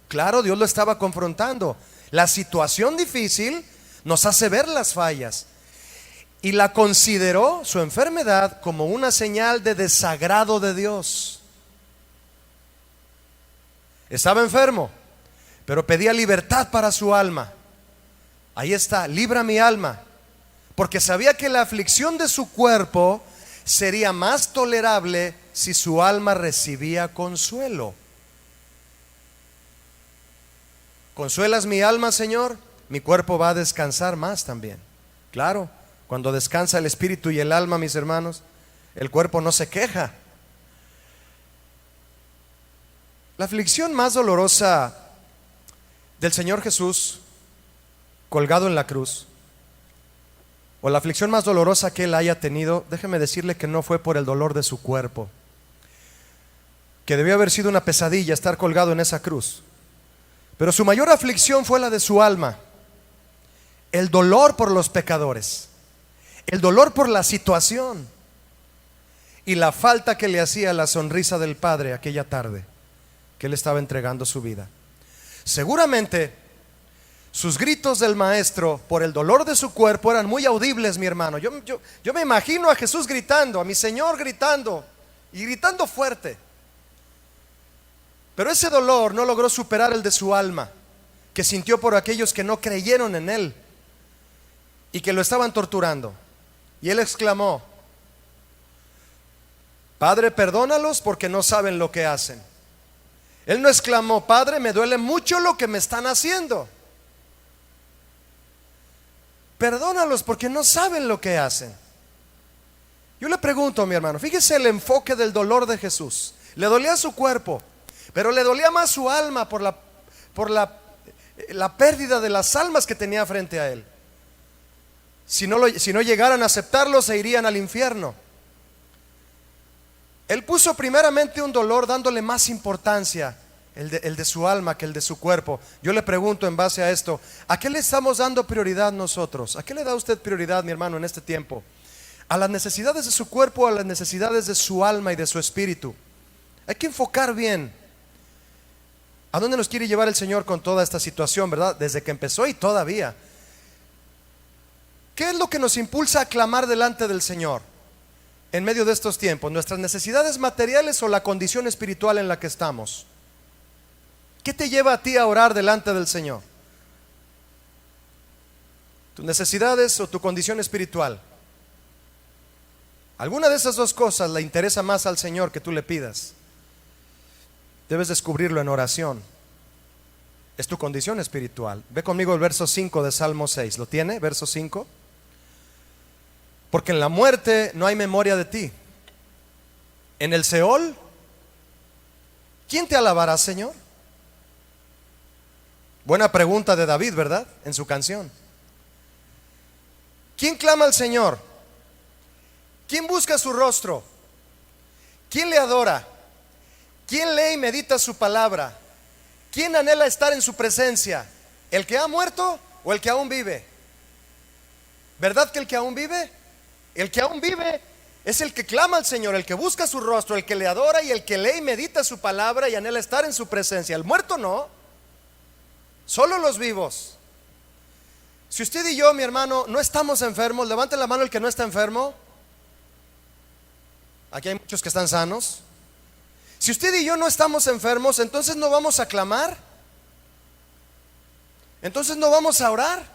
Claro, Dios lo estaba confrontando. La situación difícil nos hace ver las fallas. Y la consideró, su enfermedad, como una señal de desagrado de Dios. Estaba enfermo, pero pedía libertad para su alma. Ahí está, libra mi alma, porque sabía que la aflicción de su cuerpo sería más tolerable si su alma recibía consuelo. ¿Consuelas mi alma, Señor? Mi cuerpo va a descansar más también. Claro, cuando descansa el espíritu y el alma, mis hermanos, el cuerpo no se queja. La aflicción más dolorosa del Señor Jesús colgado en la cruz, o la aflicción más dolorosa que Él haya tenido, déjeme decirle que no fue por el dolor de su cuerpo, que debió haber sido una pesadilla estar colgado en esa cruz, pero su mayor aflicción fue la de su alma, el dolor por los pecadores, el dolor por la situación y la falta que le hacía la sonrisa del Padre aquella tarde que Él estaba entregando su vida. Seguramente sus gritos del maestro por el dolor de su cuerpo eran muy audibles, mi hermano. Yo me imagino a Jesús gritando, a mi Señor gritando, y gritando fuerte. Pero ese dolor no logró superar el de su alma, que sintió por aquellos que no creyeron en Él y que lo estaban torturando. Y Él exclamó: Padre, perdónalos porque no saben lo que hacen. Él no exclamó: Padre, me duele mucho lo que me están haciendo. Perdónalos porque no saben lo que hacen. Yo le pregunto, mi hermano, fíjese el enfoque del dolor de Jesús. Le dolía su cuerpo, pero le dolía más su alma por la pérdida de las almas que tenía frente a Él. Si no llegaran a aceptarlo, se irían al infierno. Él puso primeramente un dolor dándole más importancia, el de su alma, que el de su cuerpo. Yo le pregunto en base a esto, ¿a qué le estamos dando prioridad nosotros? ¿A qué le da usted prioridad, mi hermano, en este tiempo? ¿A las necesidades de su cuerpo o a las necesidades de su alma y de su espíritu? Hay que enfocar bien a dónde nos quiere llevar el Señor con toda esta situación, ¿verdad? Desde que empezó y todavía. ¿Qué es lo que nos impulsa a clamar delante del Señor en medio de estos tiempos? ¿Nuestras necesidades materiales o la condición espiritual en la que estamos? ¿Qué te lleva a ti a orar delante del Señor? ¿Tus necesidades o tu condición espiritual? ¿Alguna de esas dos cosas le interesa más al Señor que tú le pidas? Debes descubrirlo en oración. Es tu condición espiritual. Ve conmigo el verso 5 de Salmo 6. ¿Lo tiene? Verso 5. Porque en la muerte no hay memoria de ti. En el Seol, ¿quién te alabará, Señor? Buena pregunta de David, ¿verdad? En su canción. ¿Quién clama al Señor? ¿Quién busca su rostro? ¿Quién le adora? ¿Quién lee y medita su palabra? ¿Quién anhela estar en su presencia? ¿El que ha muerto o el que aún vive? ¿Verdad que el que aún vive? El que aún vive es el que clama al Señor, el que busca su rostro, el que le adora y el que lee y medita su palabra y anhela estar en su presencia. El muerto no, solo los vivos. Si usted y yo, mi hermano, no estamos enfermos, levante la mano el que no está enfermo. Aquí hay muchos que están sanos. Si usted y yo no estamos enfermos, entonces no vamos a clamar, entonces no vamos a orar.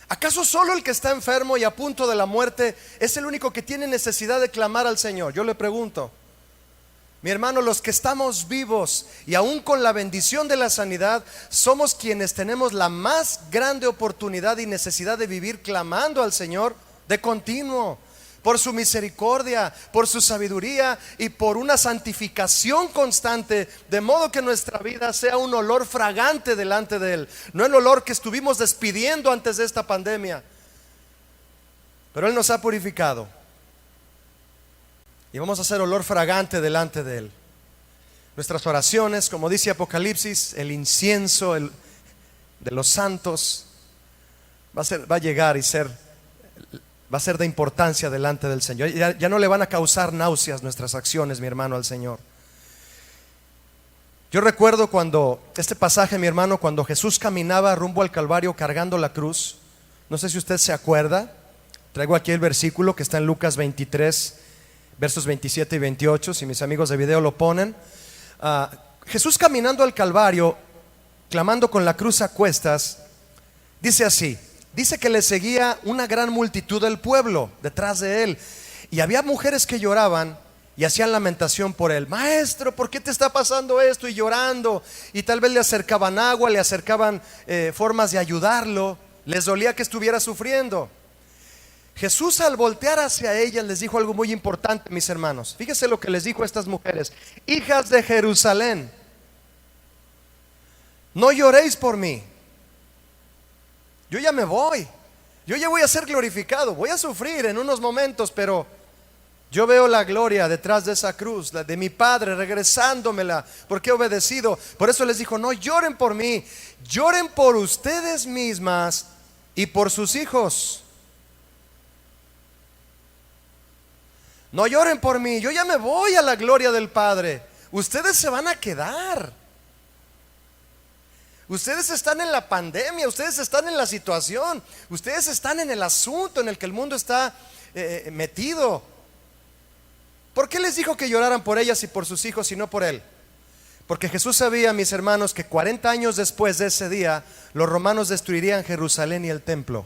¿Acaso solo el que está enfermo y a punto de la muerte es el único que tiene necesidad de clamar al Señor? Yo le pregunto, mi hermano, los que estamos vivos y aún con la bendición de la sanidad, somos quienes tenemos la más grande oportunidad y necesidad de vivir clamando al Señor de continuo, por su misericordia, por su sabiduría y por una santificación constante, de modo que nuestra vida sea un olor fragante delante de Él, no el olor que estuvimos despidiendo antes de esta pandemia, pero Él nos ha purificado y vamos a hacer olor fragante delante de Él. Nuestras oraciones, como dice Apocalipsis, el incienso de los santos va a llegar y va a ser de importancia delante del Señor. Ya no le van a causar náuseas nuestras acciones, mi hermano, al Señor. Yo recuerdo este pasaje, mi hermano, cuando Jesús caminaba rumbo al Calvario cargando la cruz. No sé si usted se acuerda. Traigo aquí el versículo que está en Lucas 23, versos 27 y 28. Si mis amigos de video lo ponen. Jesús caminando al Calvario, clamando con la cruz a cuestas, dice así. Dice que le seguía una gran multitud del pueblo detrás de él. Y había mujeres que lloraban y hacían lamentación por él. Maestro, ¿por qué te está pasando esto? Y llorando. Y tal vez le acercaban agua, le acercaban formas de ayudarlo. Les dolía que estuviera sufriendo. Jesús, al voltear hacia ellas, les dijo algo muy importante, mis hermanos. Fíjese lo que les dijo a estas mujeres: hijas de Jerusalén, no lloréis por mí. Yo ya me voy. Yo ya voy a ser glorificado. Voy a sufrir en unos momentos, pero yo veo la gloria detrás de esa cruz, la de mi Padre regresándomela, porque he obedecido. Por eso les dijo: no lloren por mí, lloren por ustedes mismas y por sus hijos. No lloren por mí, yo ya me voy a la gloria del Padre. Ustedes se van a quedar. Ustedes están en la pandemia, ustedes están en la situación, ustedes están en el asunto en el que el mundo está metido. ¿Por qué les dijo que lloraran por ellas y por sus hijos y no por él? Porque Jesús sabía, mis hermanos, que 40 años después de ese día, los romanos destruirían Jerusalén y el templo,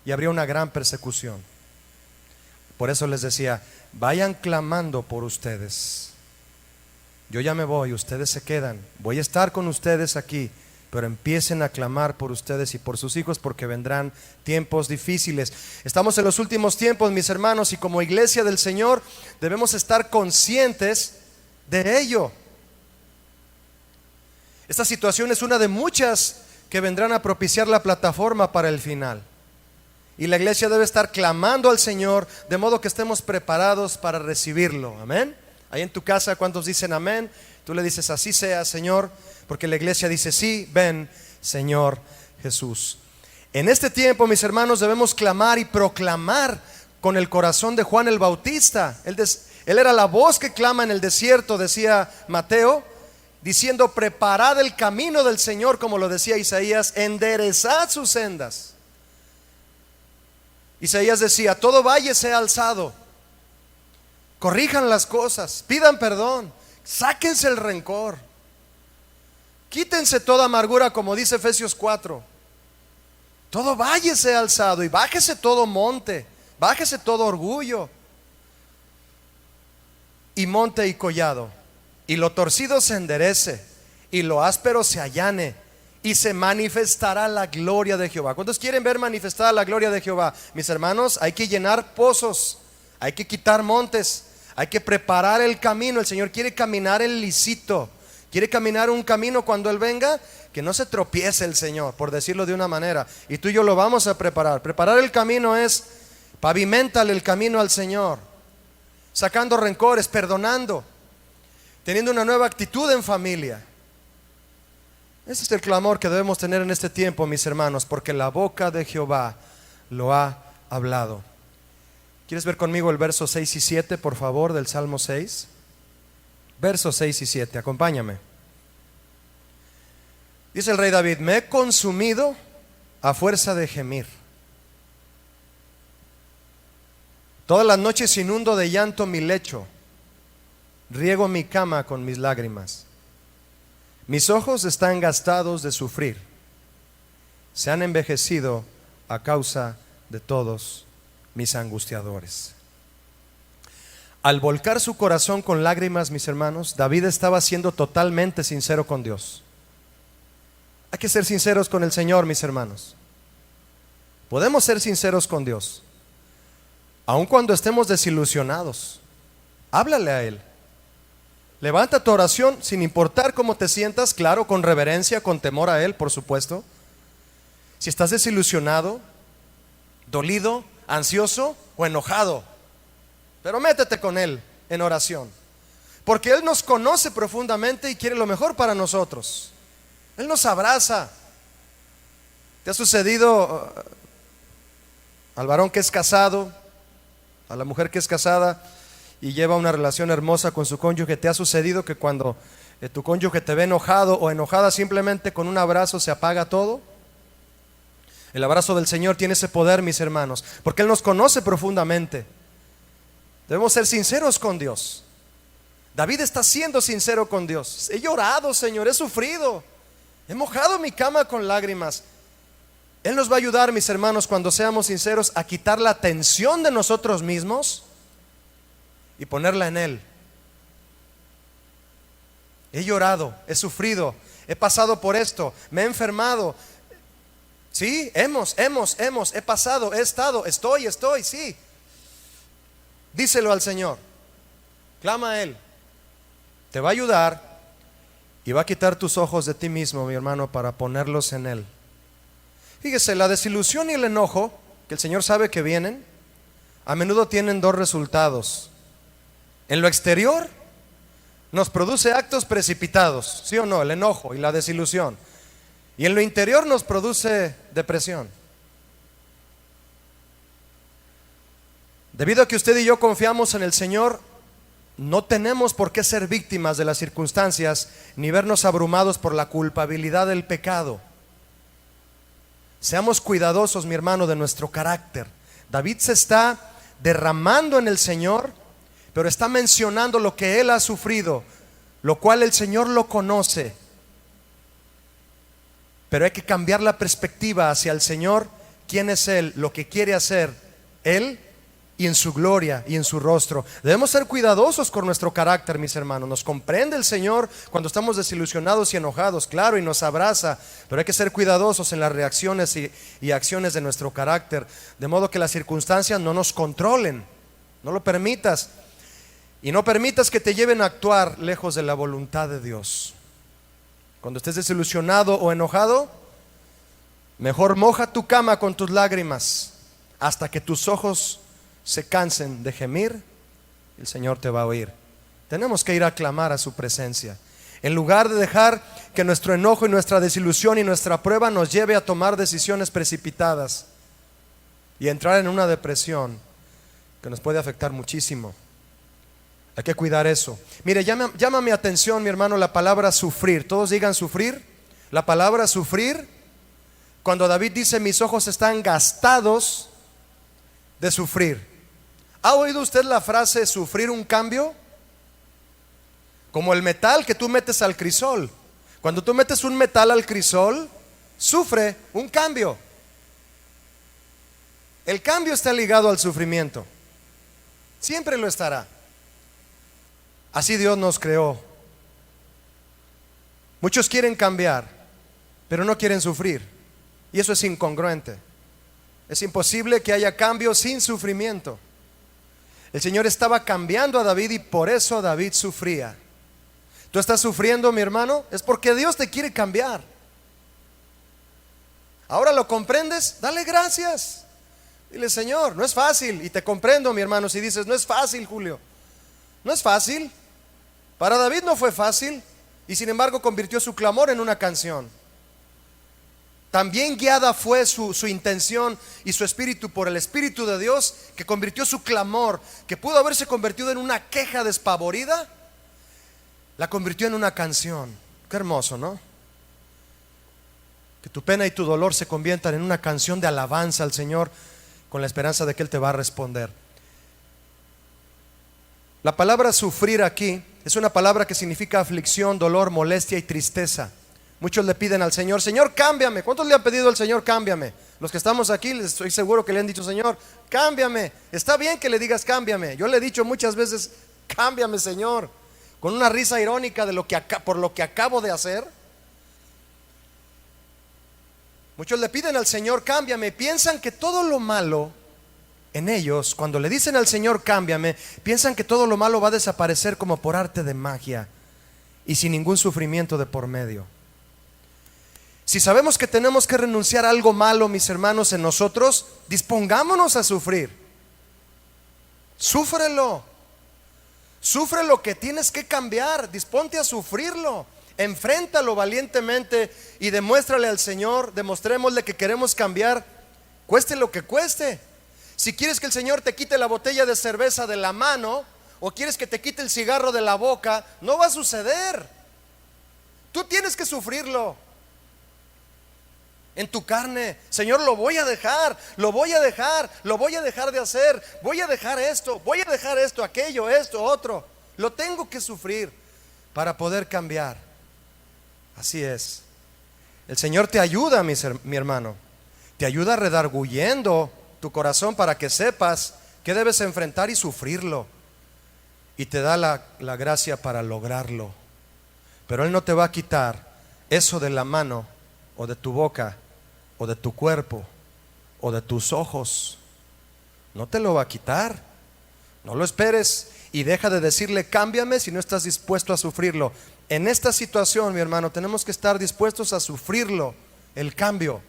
y habría una gran persecución. Por eso les decía: vayan clamando por ustedes. Yo ya me voy, ustedes se quedan. Voy a estar con ustedes aquí, pero empiecen a clamar por ustedes y por sus hijos, porque vendrán tiempos difíciles. Estamos en los últimos tiempos, mis hermanos, y como iglesia del Señor debemos estar conscientes de ello. Esta situación es una de muchas que vendrán a propiciar la plataforma para el final. Y la iglesia debe estar clamando al Señor, de modo que estemos preparados para recibirlo. Amén. Ahí en tu casa, ¿cuántos dicen amén? Tú le dices: así sea, Señor. Porque la iglesia dice: sí, ven, Señor Jesús. En este tiempo, mis hermanos, debemos clamar y proclamar con el corazón de Juan el Bautista. Él era la voz que clama en el desierto, decía Mateo, diciendo: preparad el camino del Señor, como lo decía Isaías, enderezad sus sendas. Isaías decía: todo valle sea alzado, corrijan las cosas, pidan perdón, sáquense el rencor, quítense toda amargura, como dice Efesios 4. Todo valle sea alzado y bájese todo monte, bájese todo orgullo y monte y collado, y lo torcido se enderece y lo áspero se allane, y se manifestará la gloria de Jehová. ¿Cuántos quieren ver manifestada la gloria de Jehová? Mis hermanos, hay que llenar pozos, hay que quitar montes, hay que preparar el camino. El Señor quiere caminar el lisito, quiere caminar un camino cuando Él venga, que no se tropiece el Señor, por decirlo de una manera. Y tú y yo lo vamos a preparar. Preparar el camino es: paviméntale el camino al Señor, sacando rencores, perdonando, teniendo una nueva actitud en familia. Ese es el clamor que debemos tener en este tiempo, mis hermanos, porque la boca de Jehová lo ha hablado. ¿Quieres ver conmigo el verso 6 y 7, por favor, del Salmo 6? Versos 6 y 7, acompáñame. Dice el rey David: me he consumido a fuerza de gemir. Todas las noches inundo de llanto mi lecho, riego mi cama con mis lágrimas. Mis ojos están gastados de sufrir, se han envejecido a causa de todos mis angustiadores. Al volcar su corazón con lágrimas, mis hermanos, David estaba siendo totalmente sincero con Dios. Hay que ser sinceros con el Señor, mis hermanos. Podemos ser sinceros con Dios, aun cuando estemos desilusionados. Háblale a Él. Levanta tu oración sin importar cómo te sientas, claro, con reverencia, con temor a Él, por supuesto. Si estás desilusionado, dolido, ansioso o enojado, pero métete con Él en oración, porque Él nos conoce profundamente y quiere lo mejor para nosotros. Él nos abraza. ¿Te ha sucedido al varón que es casado, a la mujer que es casada y lleva una relación hermosa con su cónyuge? ¿Te ha sucedido que cuando tu cónyuge te ve enojado o enojada, simplemente con un abrazo se apaga todo? El abrazo del Señor tiene ese poder, mis hermanos, porque Él nos conoce profundamente. Debemos ser sinceros con Dios. David está siendo sincero con Dios. He llorado, Señor, he sufrido, he mojado mi cama con lágrimas. Él nos va a ayudar, mis hermanos, cuando seamos sinceros, a quitar la tensión de nosotros mismos y ponerla en Él. He llorado, he sufrido, he pasado por esto, me he enfermado. Sí, he pasado, he estado, estoy, sí. Díselo al Señor, clama a Él, te va a ayudar y va a quitar tus ojos de ti mismo, mi hermano, para ponerlos en Él. Fíjese, la desilusión y el enojo, que el Señor sabe que vienen, a menudo tienen dos resultados. En lo exterior, nos produce actos precipitados, ¿sí o no? El enojo y la desilusión. Y en lo interior nos produce depresión. Debido a que usted y yo confiamos en el Señor, no tenemos por qué ser víctimas de las circunstancias ni vernos abrumados por la culpabilidad del pecado. Seamos cuidadosos, mi hermano, de nuestro carácter. David se está derramando en el Señor, pero está mencionando lo que él ha sufrido, lo cual el Señor lo conoce. Pero hay que cambiar la perspectiva hacia el Señor, quién es Él, lo que quiere hacer Él y en su gloria y en su rostro. Debemos ser cuidadosos con nuestro carácter, mis hermanos. Nos comprende el Señor cuando estamos desilusionados y enojados, claro, y nos abraza, pero hay que ser cuidadosos en las reacciones y acciones de nuestro carácter, de modo que las circunstancias no nos controlen. No lo permitas, y no permitas que te lleven a actuar lejos de la voluntad de Dios. Cuando estés desilusionado o enojado, mejor moja tu cama con tus lágrimas hasta que tus ojos se cansen de gemir. El Señor te va a oír. Tenemos que ir a clamar a su presencia, en lugar de dejar que nuestro enojo y nuestra desilusión y nuestra prueba nos lleve a tomar decisiones precipitadas y entrar en una depresión que nos puede afectar muchísimo. Hay que cuidar eso. Mire, llama mi atención, mi hermano, la palabra sufrir. Todos digan sufrir. La palabra sufrir, cuando David dice mis ojos están gastados de sufrir. ¿Ha oído usted la frase sufrir un cambio? Como el metal que tú metes al crisol. Cuando tú metes un metal al crisol, sufre un cambio. El cambio está ligado al sufrimiento. Siempre lo estará. Así Dios nos creó. Muchos quieren cambiar, pero no quieren sufrir. Y eso es incongruente. Es imposible que haya cambio sin sufrimiento. El Señor estaba cambiando a David y por eso David sufría. ¿Tú estás sufriendo, mi hermano? Es porque Dios te quiere cambiar. ¿Ahora lo comprendes? Dale gracias. Dile, Señor, no es fácil. Y te comprendo, mi hermano, si dices, no es fácil, Julio. No es fácil. Para David no fue fácil, y sin embargo convirtió su clamor en una canción. También guiada fue su intención y su espíritu por el Espíritu de Dios, que convirtió su clamor, que pudo haberse convertido en una queja despavorida, la convirtió en una canción. Qué hermoso, ¿no? Que tu pena y tu dolor se conviertan en una canción de alabanza al Señor, con la esperanza de que Él te va a responder. La palabra sufrir aquí es una palabra que significa aflicción, dolor, molestia y tristeza. Muchos le piden al Señor, Señor, cámbiame. ¿Cuántos le han pedido al Señor, cámbiame? Los que estamos aquí, les estoy seguro que le han dicho, Señor, cámbiame. Está bien que le digas cámbiame. Yo le he dicho muchas veces, cámbiame, Señor, con una risa irónica de por lo que acabo de hacer. Muchos le piden al Señor, cámbiame. Piensan que todo lo malo en ellos, cuando le dicen al Señor cámbiame, piensan que todo lo malo va a desaparecer como por arte de magia y sin ningún sufrimiento de por medio. Si sabemos que tenemos que renunciar a algo malo, mis hermanos, en nosotros, dispongámonos a sufrir. Súfrelo. Sufre lo que tienes que cambiar, disponte a sufrirlo. Enfréntalo valientemente y demuéstrale al Señor, demostrémosle que queremos cambiar, cueste lo que cueste. Si quieres que el Señor te quite la botella de cerveza de la mano, o quieres que te quite el cigarro de la boca, no va a suceder. Tú tienes que sufrirlo. en tu carne. Señor, lo voy a dejar, lo voy a dejar, lo voy a dejar de hacer, voy a dejar esto, aquello, esto, otro. Lo tengo que sufrir para poder cambiar. Así es. El Señor te ayuda, mi hermano. Te ayuda redarguyendo tu corazón para que sepas que debes enfrentar y sufrirlo. Y te da la gracia para lograrlo. Pero Él no te va a quitar eso de la mano, o de tu boca, o de tu cuerpo, o de tus ojos. No te lo va a quitar. No lo esperes y deja de decirle cámbiame si no estás dispuesto a sufrirlo. En esta situación, mi hermano, tenemos que estar dispuestos a sufrirlo, el cambio,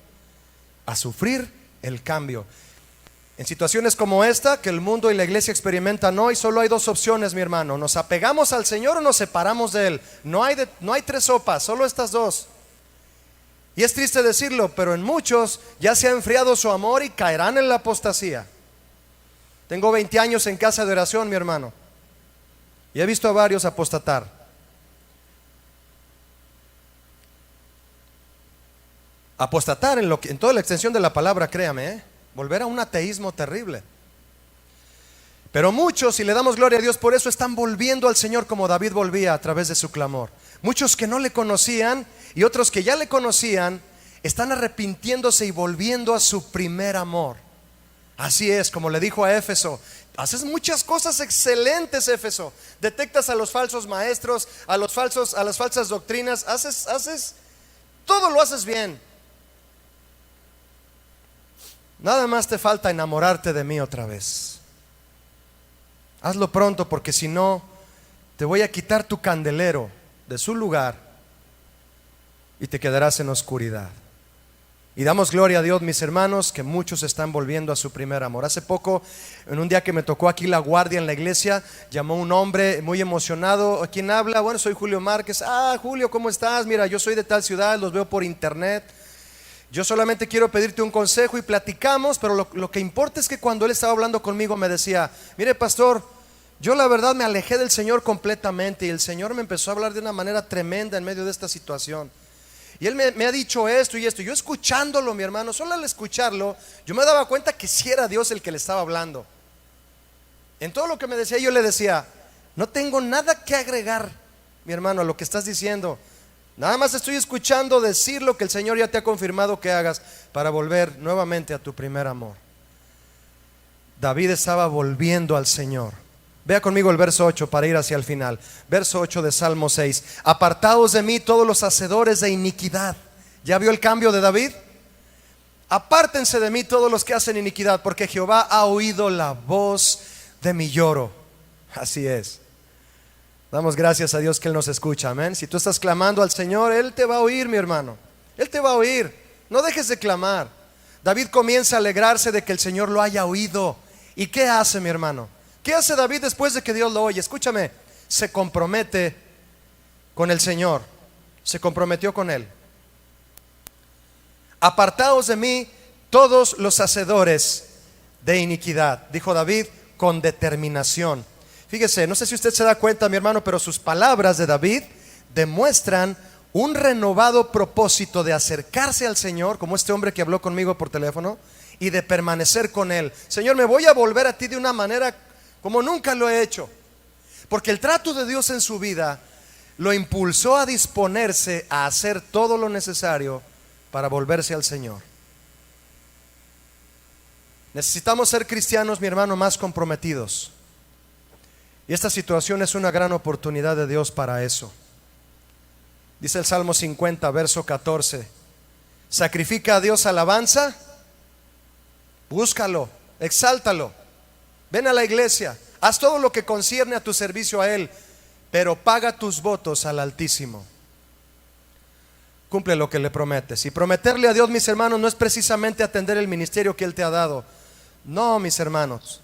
a sufrir el cambio. En situaciones como esta que el mundo y la iglesia experimentan hoy, solo hay dos opciones, mi hermano: nos apegamos al Señor o nos separamos de Él. No hay tres sopas, solo estas dos. Y es triste decirlo, pero en muchos ya se ha enfriado su amor y caerán en la apostasía. Tengo 20 años en casa de oración, mi hermano, y he visto a varios apostatar. Apostatar en toda la extensión de la palabra, créame, volver a un ateísmo terrible. Pero muchos, y le damos gloria a Dios por eso, están volviendo al Señor como David volvía a través de su clamor. Muchos que no le conocían y otros que ya le conocían están arrepintiéndose y volviendo a su primer amor. Así es, como le dijo a Éfeso: haces muchas cosas excelentes, Éfeso. Detectas a los falsos maestros, a las falsas doctrinas, todo lo haces bien. Nada más te falta enamorarte de mí otra vez. Hazlo pronto, porque si no, te voy a quitar tu candelero de su lugar y te quedarás en oscuridad. Y damos gloria a Dios, mis hermanos, que muchos están volviendo a su primer amor. Hace poco, en un día que me tocó aquí la guardia en la iglesia, llamó un hombre muy emocionado. ¿Quién habla? Bueno, soy Julio Márquez. Julio, ¿cómo estás? Mira, yo soy de tal ciudad, los veo por internet. Yo solamente quiero pedirte un consejo, y platicamos, pero lo que importa es que cuando él estaba hablando conmigo me decía: mire, pastor, yo la verdad me alejé del Señor completamente, y el Señor me empezó a hablar de una manera tremenda en medio de esta situación. Y Él me ha dicho esto y esto. Yo escuchándolo, mi hermano, solo al escucharlo, yo me daba cuenta que sí era Dios el que le estaba hablando. En todo lo que me decía, yo le decía: no tengo nada que agregar, mi hermano, a lo que estás diciendo. Nada más estoy escuchando decir lo que el Señor ya te ha confirmado que hagas para volver nuevamente a tu primer amor. David estaba volviendo al Señor. Vea conmigo el verso 8 para ir hacia el final. Verso 8 de Salmo 6. Apartaos de mí todos los hacedores de iniquidad. ¿Ya vio el cambio de David? Apártense de mí todos los que hacen iniquidad, porque Jehová ha oído la voz de mi lloro. Así es. Damos gracias a Dios que Él nos escucha, amén. Si tú estás clamando al Señor, Él te va a oír, mi hermano. Él te va a oír. No dejes de clamar. David comienza a alegrarse de que el Señor lo haya oído. ¿Y qué hace, mi hermano? ¿Qué hace David después de que Dios lo oye? Escúchame, se compromete con el Señor. Se comprometió con Él. Apartaos de mí todos los hacedores de iniquidad, dijo David con determinación. Fíjese, no sé si usted se da cuenta, mi hermano, pero sus palabras de David demuestran un renovado propósito de acercarse al Señor, como este hombre que habló conmigo por teléfono, y de permanecer con Él. Señor, me voy a volver a ti de una manera como nunca lo he hecho, porque el trato de Dios en su vida lo impulsó a disponerse a hacer todo lo necesario para volverse al Señor. Necesitamos ser cristianos, mi hermano, más comprometidos. Y esta situación es una gran oportunidad de Dios para eso. Dice el Salmo 50, verso 14: sacrifica a Dios alabanza, búscalo, exáltalo, ven a la iglesia, haz todo lo que concierne a tu servicio a Él, pero paga tus votos al Altísimo. Cumple lo que le prometes. Y prometerle a Dios, mis hermanos, no es precisamente atender el ministerio que Él te ha dado. No, mis hermanos,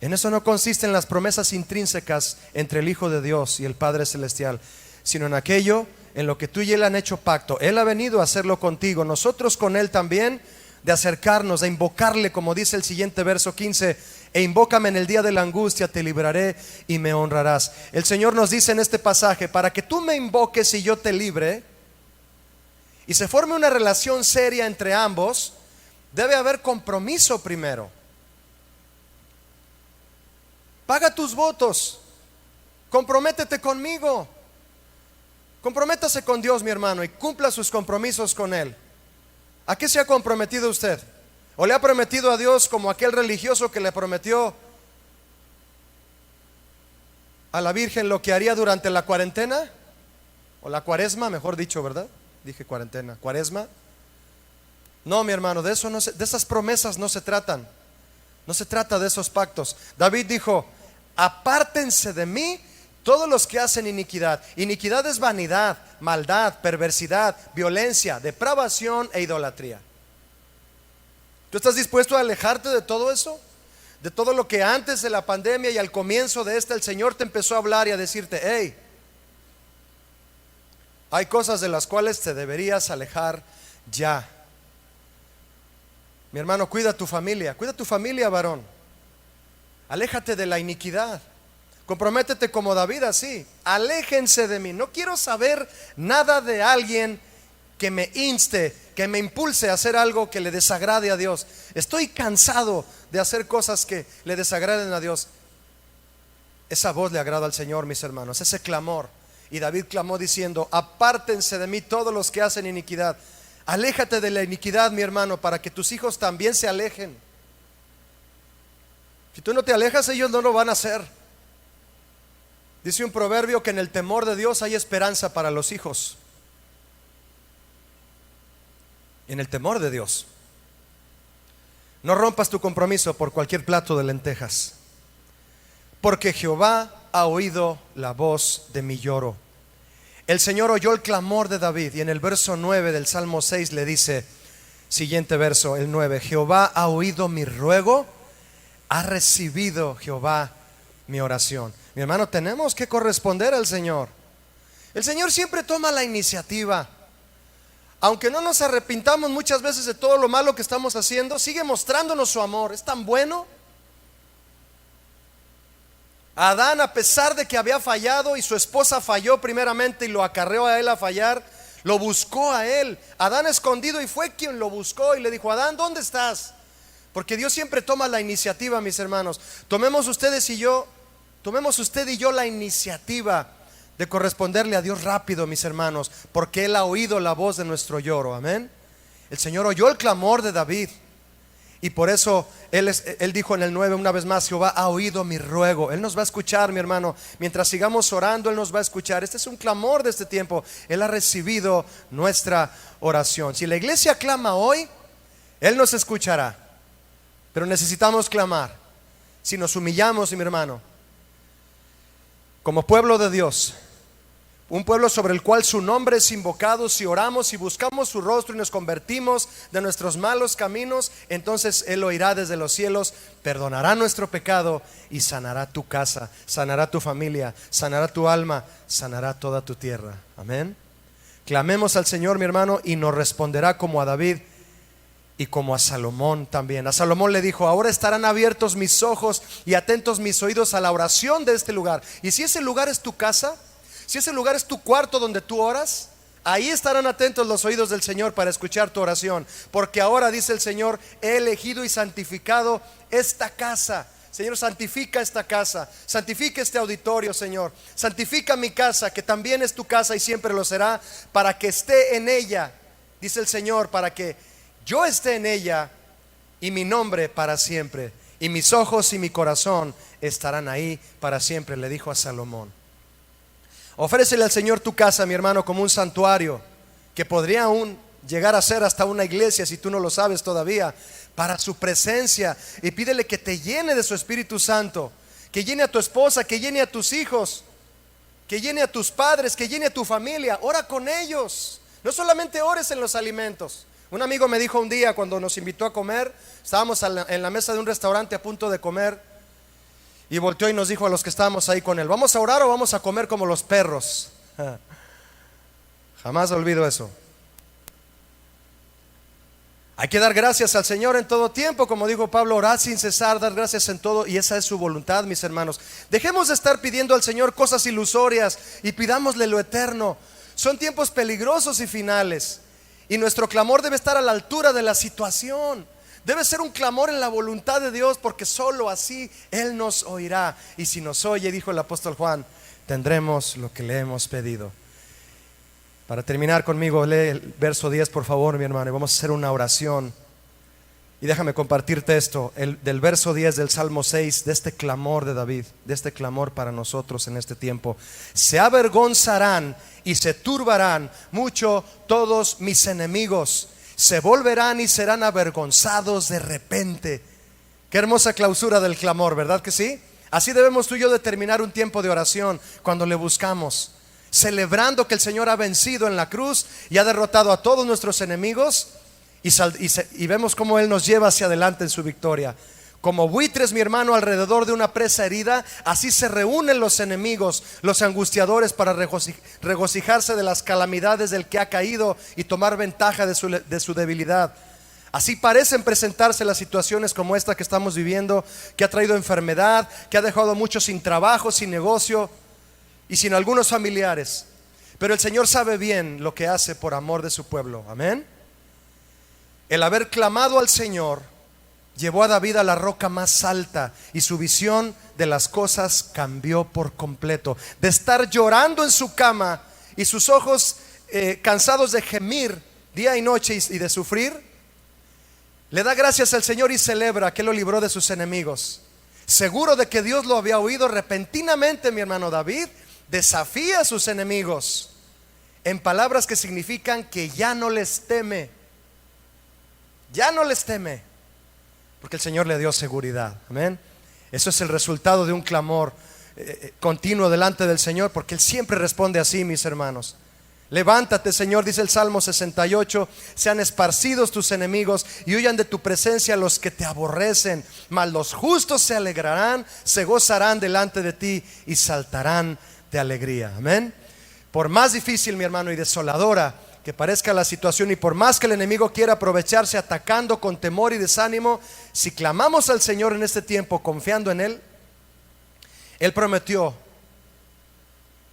en eso no consisten las promesas intrínsecas entre el Hijo de Dios y el Padre Celestial, sino en aquello en lo que tú y Él han hecho pacto. Él ha venido a hacerlo contigo, nosotros con Él también, de acercarnos, de invocarle, como dice el siguiente verso 15: e invócame en el día de la angustia, te libraré y me honrarás. El Señor nos dice en este pasaje: para que tú me invoques y yo te libre, y se forme una relación seria entre ambos, debe haber compromiso primero. Paga tus votos, comprométete conmigo, comprométase con Dios, mi hermano, y cumpla sus compromisos con Él. ¿A qué se ha comprometido usted? ¿O le ha prometido a Dios como aquel religioso que le prometió a la Virgen lo que haría durante la cuarentena? O la cuaresma, mejor dicho, ¿verdad? Dije cuarentena, cuaresma. No, mi hermano, de eso no de esas promesas no se tratan. No se trata de esos pactos. David dijo: apártense de mí todos los que hacen iniquidad. Iniquidad es vanidad, maldad, perversidad, violencia, depravación e idolatría. ¿Tú estás dispuesto a alejarte de todo eso? De todo lo que antes de la pandemia y al comienzo de esta el Señor te empezó a hablar y a decirte: hey, hay cosas de las cuales te deberías alejar ya. Mi hermano, cuida tu familia, varón. Aléjate de la iniquidad. Comprométete como David, así: aléjense de mí. No quiero saber nada de alguien que me inste, que me impulse a hacer algo que le desagrade a Dios. Estoy cansado de hacer cosas que le desagraden a Dios. Esa voz le agrada al Señor, mis hermanos, ese clamor. Y David clamó diciendo: apártense de mí todos los que hacen iniquidad. Aléjate de la iniquidad, mi hermano, para que tus hijos también se alejen. Si tú no te alejas, ellos no lo van a hacer. Dice un proverbio que en el temor de Dios hay esperanza para los hijos. En el temor de Dios. No rompas tu compromiso por cualquier plato de lentejas, porque Jehová ha oído la voz de mi lloro. El Señor oyó el clamor de David, y en el verso 9 del Salmo 6 le dice, siguiente verso, el 9: Jehová ha oído mi ruego, ha recibido Jehová mi oración. Mi hermano, tenemos que corresponder al Señor. El Señor siempre toma la iniciativa. Aunque no nos arrepintamos muchas veces de todo lo malo que estamos haciendo, sigue mostrándonos su amor. Es tan bueno. Adán, a pesar de que había fallado y su esposa falló primeramente y lo acarreó a él a fallar, lo buscó a él. Adán escondido, y fue quien lo buscó y le dijo: Adán, ¿dónde estás? Porque Dios siempre toma la iniciativa, mis hermanos. Tomemos usted y yo la iniciativa de corresponderle a Dios rápido, mis hermanos, porque Él ha oído la voz de nuestro lloro. Amén. El Señor oyó el clamor de David, y por eso Él dijo en el 9 una vez más: Jehová ha oído mi ruego. Él nos va a escuchar, mi hermano. Mientras sigamos orando, Él nos va a escuchar. Este es un clamor de este tiempo. Él ha recibido nuestra oración. Si la iglesia clama hoy, Él nos escuchará. Pero necesitamos clamar. Si nos humillamos, mi hermano, como pueblo de Dios, un pueblo sobre el cual su nombre es invocado, si oramos y buscamos su rostro y nos convertimos de nuestros malos caminos, entonces Él oirá desde los cielos, perdonará nuestro pecado y sanará tu casa, sanará tu familia, sanará tu alma, sanará toda tu tierra. Amén. Clamemos al Señor, mi hermano, y nos responderá como a David y como a Salomón también. A Salomón le dijo: ahora estarán abiertos mis ojos y atentos mis oídos a la oración de este lugar. Y si ese lugar es tu casa, si ese lugar es tu cuarto donde tú oras, ahí estarán atentos los oídos del Señor para escuchar tu oración. Porque ahora, dice el Señor, he elegido y santificado esta casa. Señor, santifica esta casa, santifica este auditorio, Señor. Santifica mi casa, que también es tu casa y siempre lo será, para que esté en ella, dice el Señor, para que yo esté en ella y mi nombre para siempre. Y mis ojos y mi corazón estarán ahí para siempre, le dijo a Salomón. Ofrécele al Señor tu casa, mi hermano, como un santuario, que podría aún llegar a ser hasta una iglesia si tú no lo sabes todavía, para su presencia. Y pídele que te llene de su Espíritu Santo, que llene a tu esposa, que llene a tus hijos, que llene a tus padres, que llene a tu familia. Ora con ellos. No solamente ores en los alimentos. Un amigo me dijo un día, cuando nos invitó a comer, estábamos en la mesa de un restaurante a punto de comer, y volteó y nos dijo a los que estábamos ahí con él: ¿vamos a orar o vamos a comer como los perros? Jamás olvido eso. Hay que dar gracias al Señor en todo tiempo, como dijo Pablo: orad sin cesar, dar gracias en todo, y esa es su voluntad, mis hermanos. Dejemos de estar pidiendo al Señor cosas ilusorias y pidámosle lo eterno. Son tiempos peligrosos y finales, Y nuestro clamor debe estar a la altura de la situación. Debe ser un clamor en la voluntad de Dios, porque solo así Él nos oirá. Y si nos oye, dijo el apóstol Juan, tendremos lo que le hemos pedido. Para terminar conmigo, lee el verso 10 por favor, mi hermano, y vamos a hacer una oración. Y déjame compartirte esto, del verso 10 del Salmo 6, de este clamor de David, de este clamor para nosotros en este tiempo. Se avergonzarán y se turbarán mucho todos mis enemigos, se volverán y serán avergonzados de repente. Qué hermosa clausura del clamor, ¿verdad que sí? Así debemos tú y yo determinar un tiempo de oración cuando le buscamos, celebrando que el Señor ha vencido en la cruz y ha derrotado a todos nuestros enemigos, y vemos cómo Él nos lleva hacia adelante en su victoria. Como buitres, mi hermano, alrededor de una presa herida, así se reúnen los enemigos, los angustiadores, para regocijarse de las calamidades del que ha caído y tomar ventaja de su debilidad. Así parecen presentarse las situaciones como esta que estamos viviendo, que ha traído enfermedad, que ha dejado a muchos sin trabajo, sin negocio y sin algunos familiares. Pero el Señor sabe bien lo que hace por amor de su pueblo. Amén. El haber clamado al Señor llevó a David a la roca más alta, y su visión de las cosas cambió por completo. De estar llorando en su cama y sus ojos cansados de gemir día y noche y de sufrir, le da gracias al Señor y celebra que lo libró de sus enemigos. Seguro de que Dios lo había oído, repentinamente, mi hermano, David desafía a sus enemigos en palabras que significan que ya no les teme. Ya no les teme, porque el Señor le dio seguridad. Amén. Eso es el resultado de un clamor continuo delante del Señor, porque Él siempre responde así, mis hermanos. Levántate, Señor, dice el Salmo 68, sean esparcidos tus enemigos y huyan de tu presencia los que te aborrecen, mas los justos se alegrarán, se gozarán delante de ti y saltarán de alegría. Amén. Por más difícil, mi hermano, y desoladora que parezca la situación, y por más que el enemigo quiera aprovecharse atacando con temor y desánimo, si clamamos al Señor en este tiempo confiando en Él, Él prometió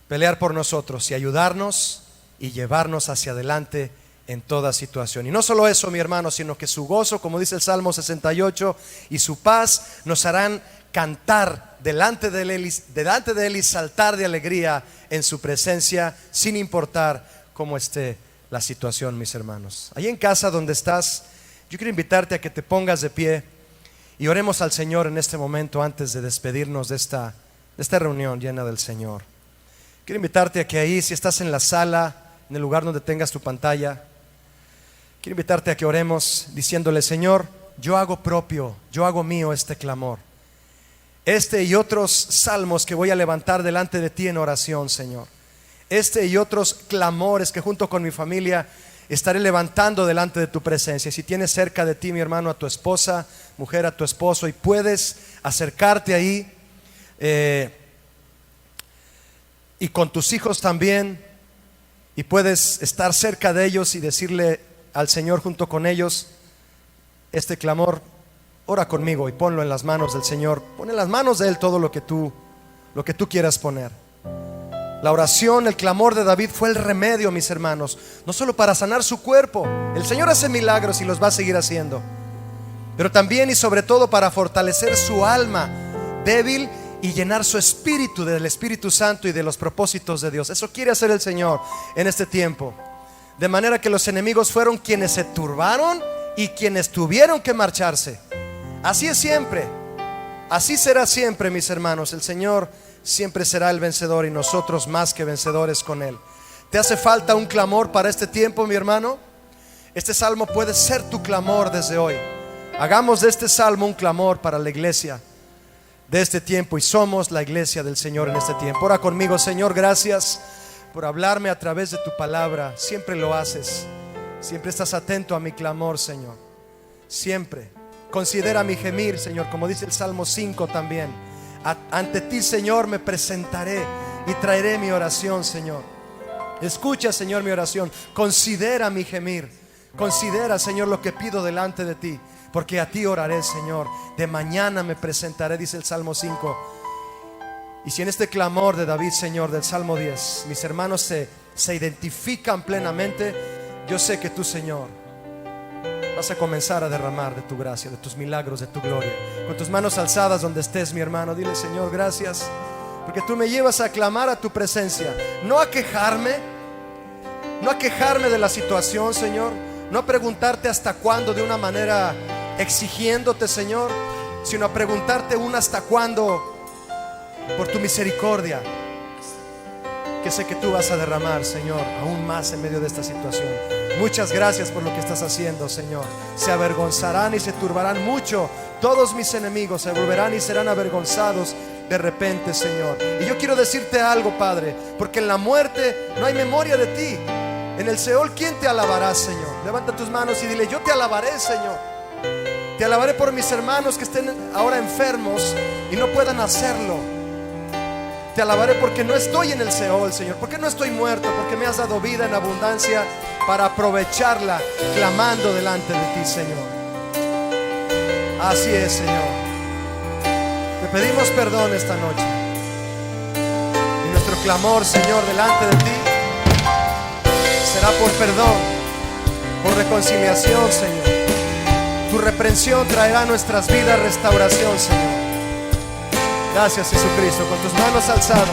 pelear por nosotros y ayudarnos y llevarnos hacia adelante en toda situación. Y no solo eso, mi hermano, sino que su gozo, como dice el Salmo 68, y su paz nos harán cantar delante de Él y saltar de alegría en su presencia, sin importar cómo esté la situación, mis hermanos. Ahí en casa donde estás, yo quiero invitarte a que te pongas de pie y oremos al Señor en este momento antes de despedirnos de esta reunión llena del Señor. Quiero invitarte a que ahí, si estás en la sala, en el lugar donde tengas tu pantalla, quiero invitarte a que oremos diciéndole: Señor, yo hago propio, yo hago mío este clamor, este y otros salmos que voy a levantar delante de ti en oración, Señor. Este y otros clamores que junto con mi familia estaré levantando delante de tu presencia. Si tienes cerca de ti, mi hermano, a tu esposa, mujer, a tu esposo, y puedes acercarte ahí, y con tus hijos también, y puedes estar cerca de ellos y decirle al Señor junto con ellos este clamor, ora conmigo y ponlo en las manos del Señor. Pon en las manos de Él todo lo que tú quieras poner. La oración, el clamor de David fue el remedio, mis hermanos, no solo para sanar su cuerpo. El Señor hace milagros y los va a seguir haciendo, pero también y sobre todo para fortalecer su alma débil y llenar su espíritu del Espíritu Santo y de los propósitos de Dios. Eso quiere hacer el Señor en este tiempo, de manera que los enemigos fueron quienes se turbaron y quienes tuvieron que marcharse. Así es siempre, así será siempre, mis hermanos. El Señor siempre será el vencedor y nosotros más que vencedores con Él. ¿Te hace falta un clamor para este tiempo, mi hermano? Este salmo puede ser tu clamor desde hoy. Hagamos de este salmo un clamor para la iglesia de este tiempo, y somos la iglesia del Señor en este tiempo. Ora conmigo: Señor, gracias por hablarme a través de tu palabra. Siempre lo haces, siempre estás atento a mi clamor, Señor. Siempre considera mi gemir, Señor, como dice el Salmo 5 también. Ante ti, Señor, me presentaré y traeré mi oración, Señor. Escucha, Señor, mi oración. Considera mi gemir. Considera, Señor, lo que pido delante de ti, porque a ti oraré, Señor. De mañana me presentaré, dice el Salmo 5. Y si en este clamor de David, Señor, del Salmo 10, mis hermanos se identifican plenamente, Yo sé que tú, Señor, vas a comenzar a derramar de tu gracia, de tus milagros, de tu gloria. Con tus manos alzadas donde estés, mi hermano, dile: Señor, gracias, porque tú me llevas a clamar a tu presencia, no a quejarme, no a quejarme de la situación, Señor, no a preguntarte hasta cuándo de una manera exigiéndote, Señor, sino a preguntarte un hasta cuándo por tu misericordia, que sé que tú vas a derramar, Señor, aún más en medio de esta situación. Muchas gracias por lo que estás haciendo, Señor. Se avergonzarán y se turbarán mucho todos mis enemigos, se volverán y serán avergonzados de repente, Señor. Y yo quiero decirte algo, Padre, porque en la muerte no hay memoria de ti. En el Seol, ¿quién te alabará, Señor? Levanta tus manos y dile: yo te alabaré, Señor. Te alabaré por mis hermanos que estén ahora enfermos y no puedan hacerlo. Te alabaré porque no estoy en el Seol, Señor, porque no estoy muerto, porque me has dado vida en abundancia para aprovecharla clamando delante de ti, Señor. Así es, Señor. Te pedimos perdón esta noche. Y nuestro clamor, Señor, delante de ti será por perdón, por reconciliación, Señor. Tu reprensión traerá a nuestras vidas restauración, Señor. Gracias, Jesucristo. Con tus manos alzadas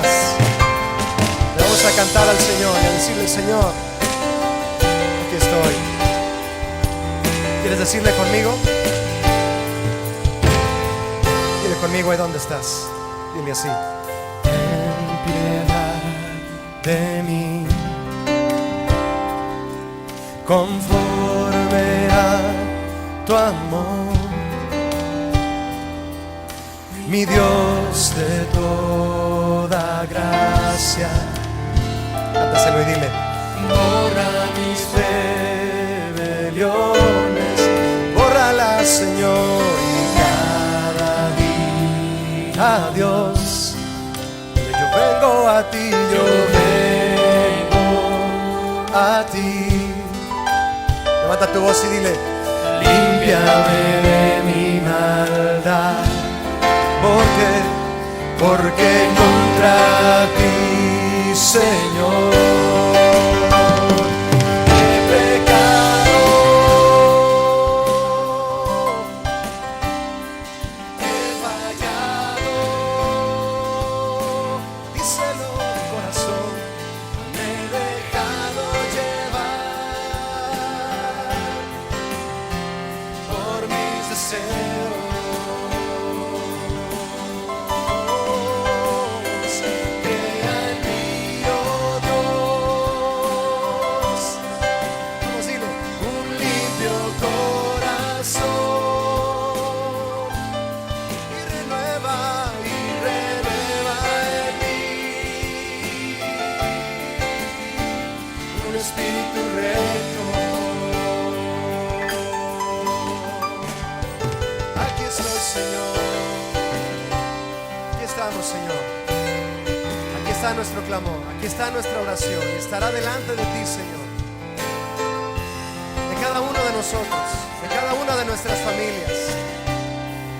le vamos a cantar al Señor y a decirle: Señor, aquí estoy. ¿Quieres decirle conmigo? Dile conmigo ahí donde estás. Dile así: ten piedad de mí, conforme a tu amor, mi Dios de toda gracia. Cántaselo y dile: borra mis rebeliones, bórralas, Señor, y cada día, Dios, yo vengo a ti, yo vengo a ti. Levanta tu voz y dile: límpiame de mi maldad, porque contra ti, Señor, he pecado, he fallado. Díselo de corazón: me he dejado llevar por mis deseos. Señor, aquí está nuestro clamor, aquí está nuestra oración y estará delante de ti, Señor, de cada uno de nosotros, de cada una de nuestras familias.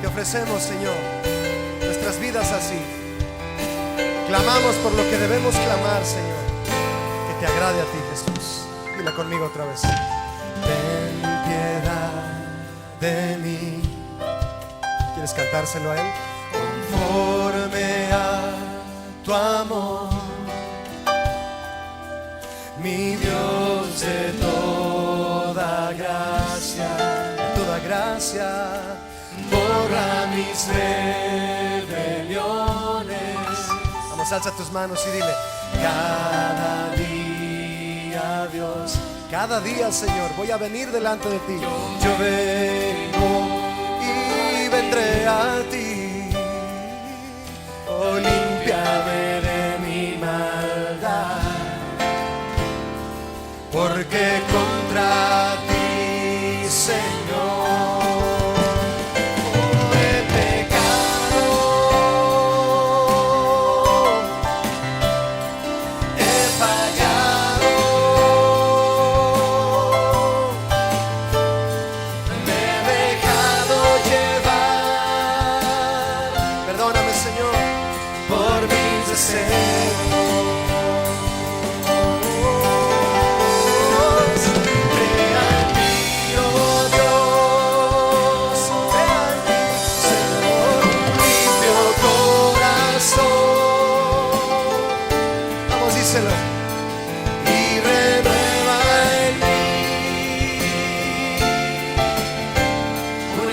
Te ofrecemos, Señor, nuestras vidas así. Clamamos por lo que debemos clamar, Señor, que te agrade a ti, Jesús. Dile conmigo otra vez: ten piedad de mí. ¿Quieres cantárselo a Él? Conforme a tu amor, mi Dios de toda gracia, borra mis rebeliones. Vamos, alza tus manos y dile: cada día, Dios, cada día, Señor, voy a venir delante de ti. Yo vengo y vendré a ti. Oh, límpiame de mi maldad, porque contra ti, Señor, he pecado, he fallado, me he dejado llevar. Perdóname, Señor, por mis deseos.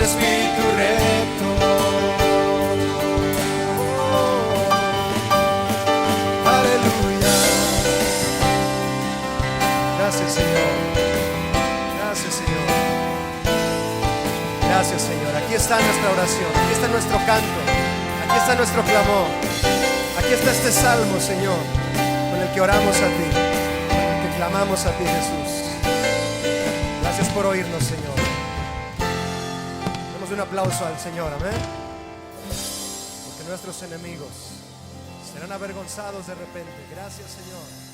Espíritu recto. Aleluya. Gracias, Señor. Gracias, Señor. Gracias, Señor. Aquí está nuestra oración, aquí está nuestro canto, aquí está nuestro clamor, aquí está este salmo, Señor, con el que oramos a ti, con el que clamamos a ti, Jesús. Gracias por oírnos, Señor. Demos un aplauso al Señor, amén. Porque nuestros enemigos serán avergonzados de repente. Gracias, Señor.